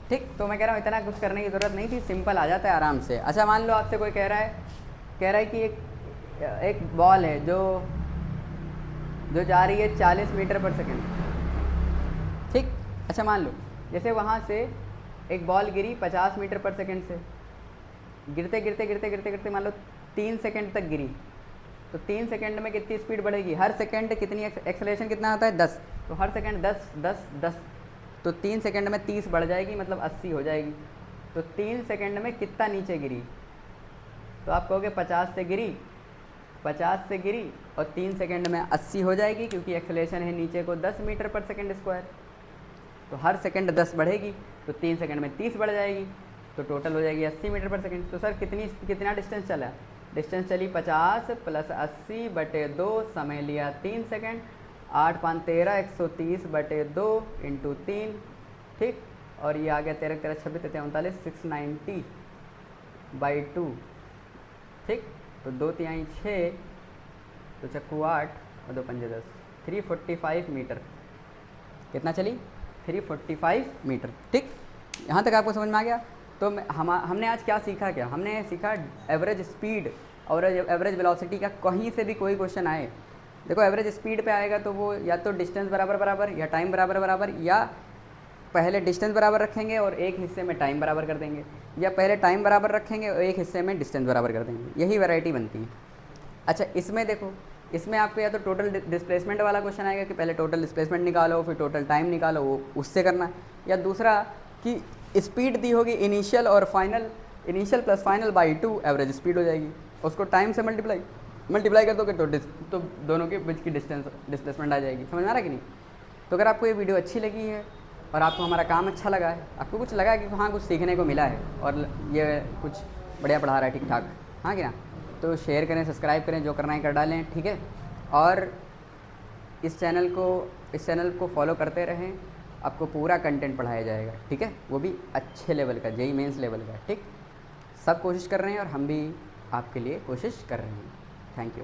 ठीक। तो मैं कह रहा हूँ इतना कुछ करने की ज़रूरत नहीं थी, सिंपल आ जाता है आराम से। अच्छा मान लो आपसे कोई कह रहा है कि एक बॉल है जो जा रही है 40 मीटर पर सेकेंड, ठीक। अच्छा मान लो जैसे वहाँ से एक बॉल गिरी 50 मीटर पर सेकेंड से, गिरते गिरते गिरते गिरते गिरते मान लो 3 सेकेंड तक गिरी, तो 3 सेकेंड में कितनी स्पीड बढ़ेगी, हर सेकेंड कितनी एक्सेलरेशन कितना आता है 10, तो हर सेकेंड 10 10 10, तो 3 सेकेंड में 30 बढ़ जाएगी मतलब 80 हो जाएगी। तो 3 सेकेंड में कितना नीचे गिरी, तो आप कहोगे 50 से गिरी और 3 सेकेंड में 80 हो जाएगी, क्योंकि एक्सेलरेशन है नीचे को 10 मीटर पर सेकेंड स्क्वायर, तो हर सेकेंड 10 बढ़ेगी, तो 3 सेकेंड में 30 बढ़ जाएगी, तो टोटल हो जाएगी 80 मीटर पर सेकेंड। तो सर कितना डिस्टेंस चला, डिस्टेंस चली 50 प्लस 80 बटे 2, समय लिया 3 सेकेंड, 8 5 13 130 बटे 2 इंटू 3, ठीक। और ये आ गया 13 13 26 39 690 बाई 2, ठीक। तो 2 3 6, तो चक्कू 8 और 2 5 10, 345 मीटर, कितना चली 345 मीटर, ठीक। यहाँ तक आपको समझ में आ गया। तो हमने आज क्या सीखा, हमने सीखा एवरेज स्पीड और एवरेज वेलोसिटी का कहीं से भी कोई क्वेश्चन आए, देखो एवरेज स्पीड पे आएगा तो वो या तो डिस्टेंस बराबर बराबर या टाइम बराबर बराबर, या पहले डिस्टेंस बराबर रखेंगे और एक हिस्से में टाइम बराबर कर देंगे, या पहले टाइम बराबर रखेंगे और एक हिस्से में डिस्टेंस बराबर कर देंगे, यही वैरायटी बनती है। अच्छा इसमें देखो, इसमें आपको या तो टोटल डिस्प्लेसमेंट वाला क्वेश्चन आएगा कि पहले टोटल डिस्प्लेसमेंट निकालो फिर टोटल टाइम निकालो, वो उससे करना, या दूसरा कि स्पीड दी होगी इनिशियल और final, initial plus final by 2 average speed हो जाएगी, उसको टाइम से मल्टीप्लाई कर दोगे तो दोनों के बीच की डिस्प्लेसमेंट आ जाएगी। समझ में आ रहा है कि नहीं? तो अगर आपको ये वीडियो अच्छी लगी है और आपको हमारा काम अच्छा लगा है, आपको कुछ लगा कि हाँ कुछ सीखने को मिला है और ये कुछ बढ़िया पढ़ा रहा है ठीक ठाक, हाँ क्या, तो शेयर करें, सब्सक्राइब करें, जो करना है कर डालें, ठीक है। और इस चैनल को फॉलो करते रहें, आपको पूरा कंटेंट पढ़ाया जाएगा, ठीक है, वो भी अच्छे लेवल का, जेईई मेंस लेवल का, ठीक। सब कोशिश कर रहे हैं और हम भी आपके लिए कोशिश कर रहे हैं। Thank you.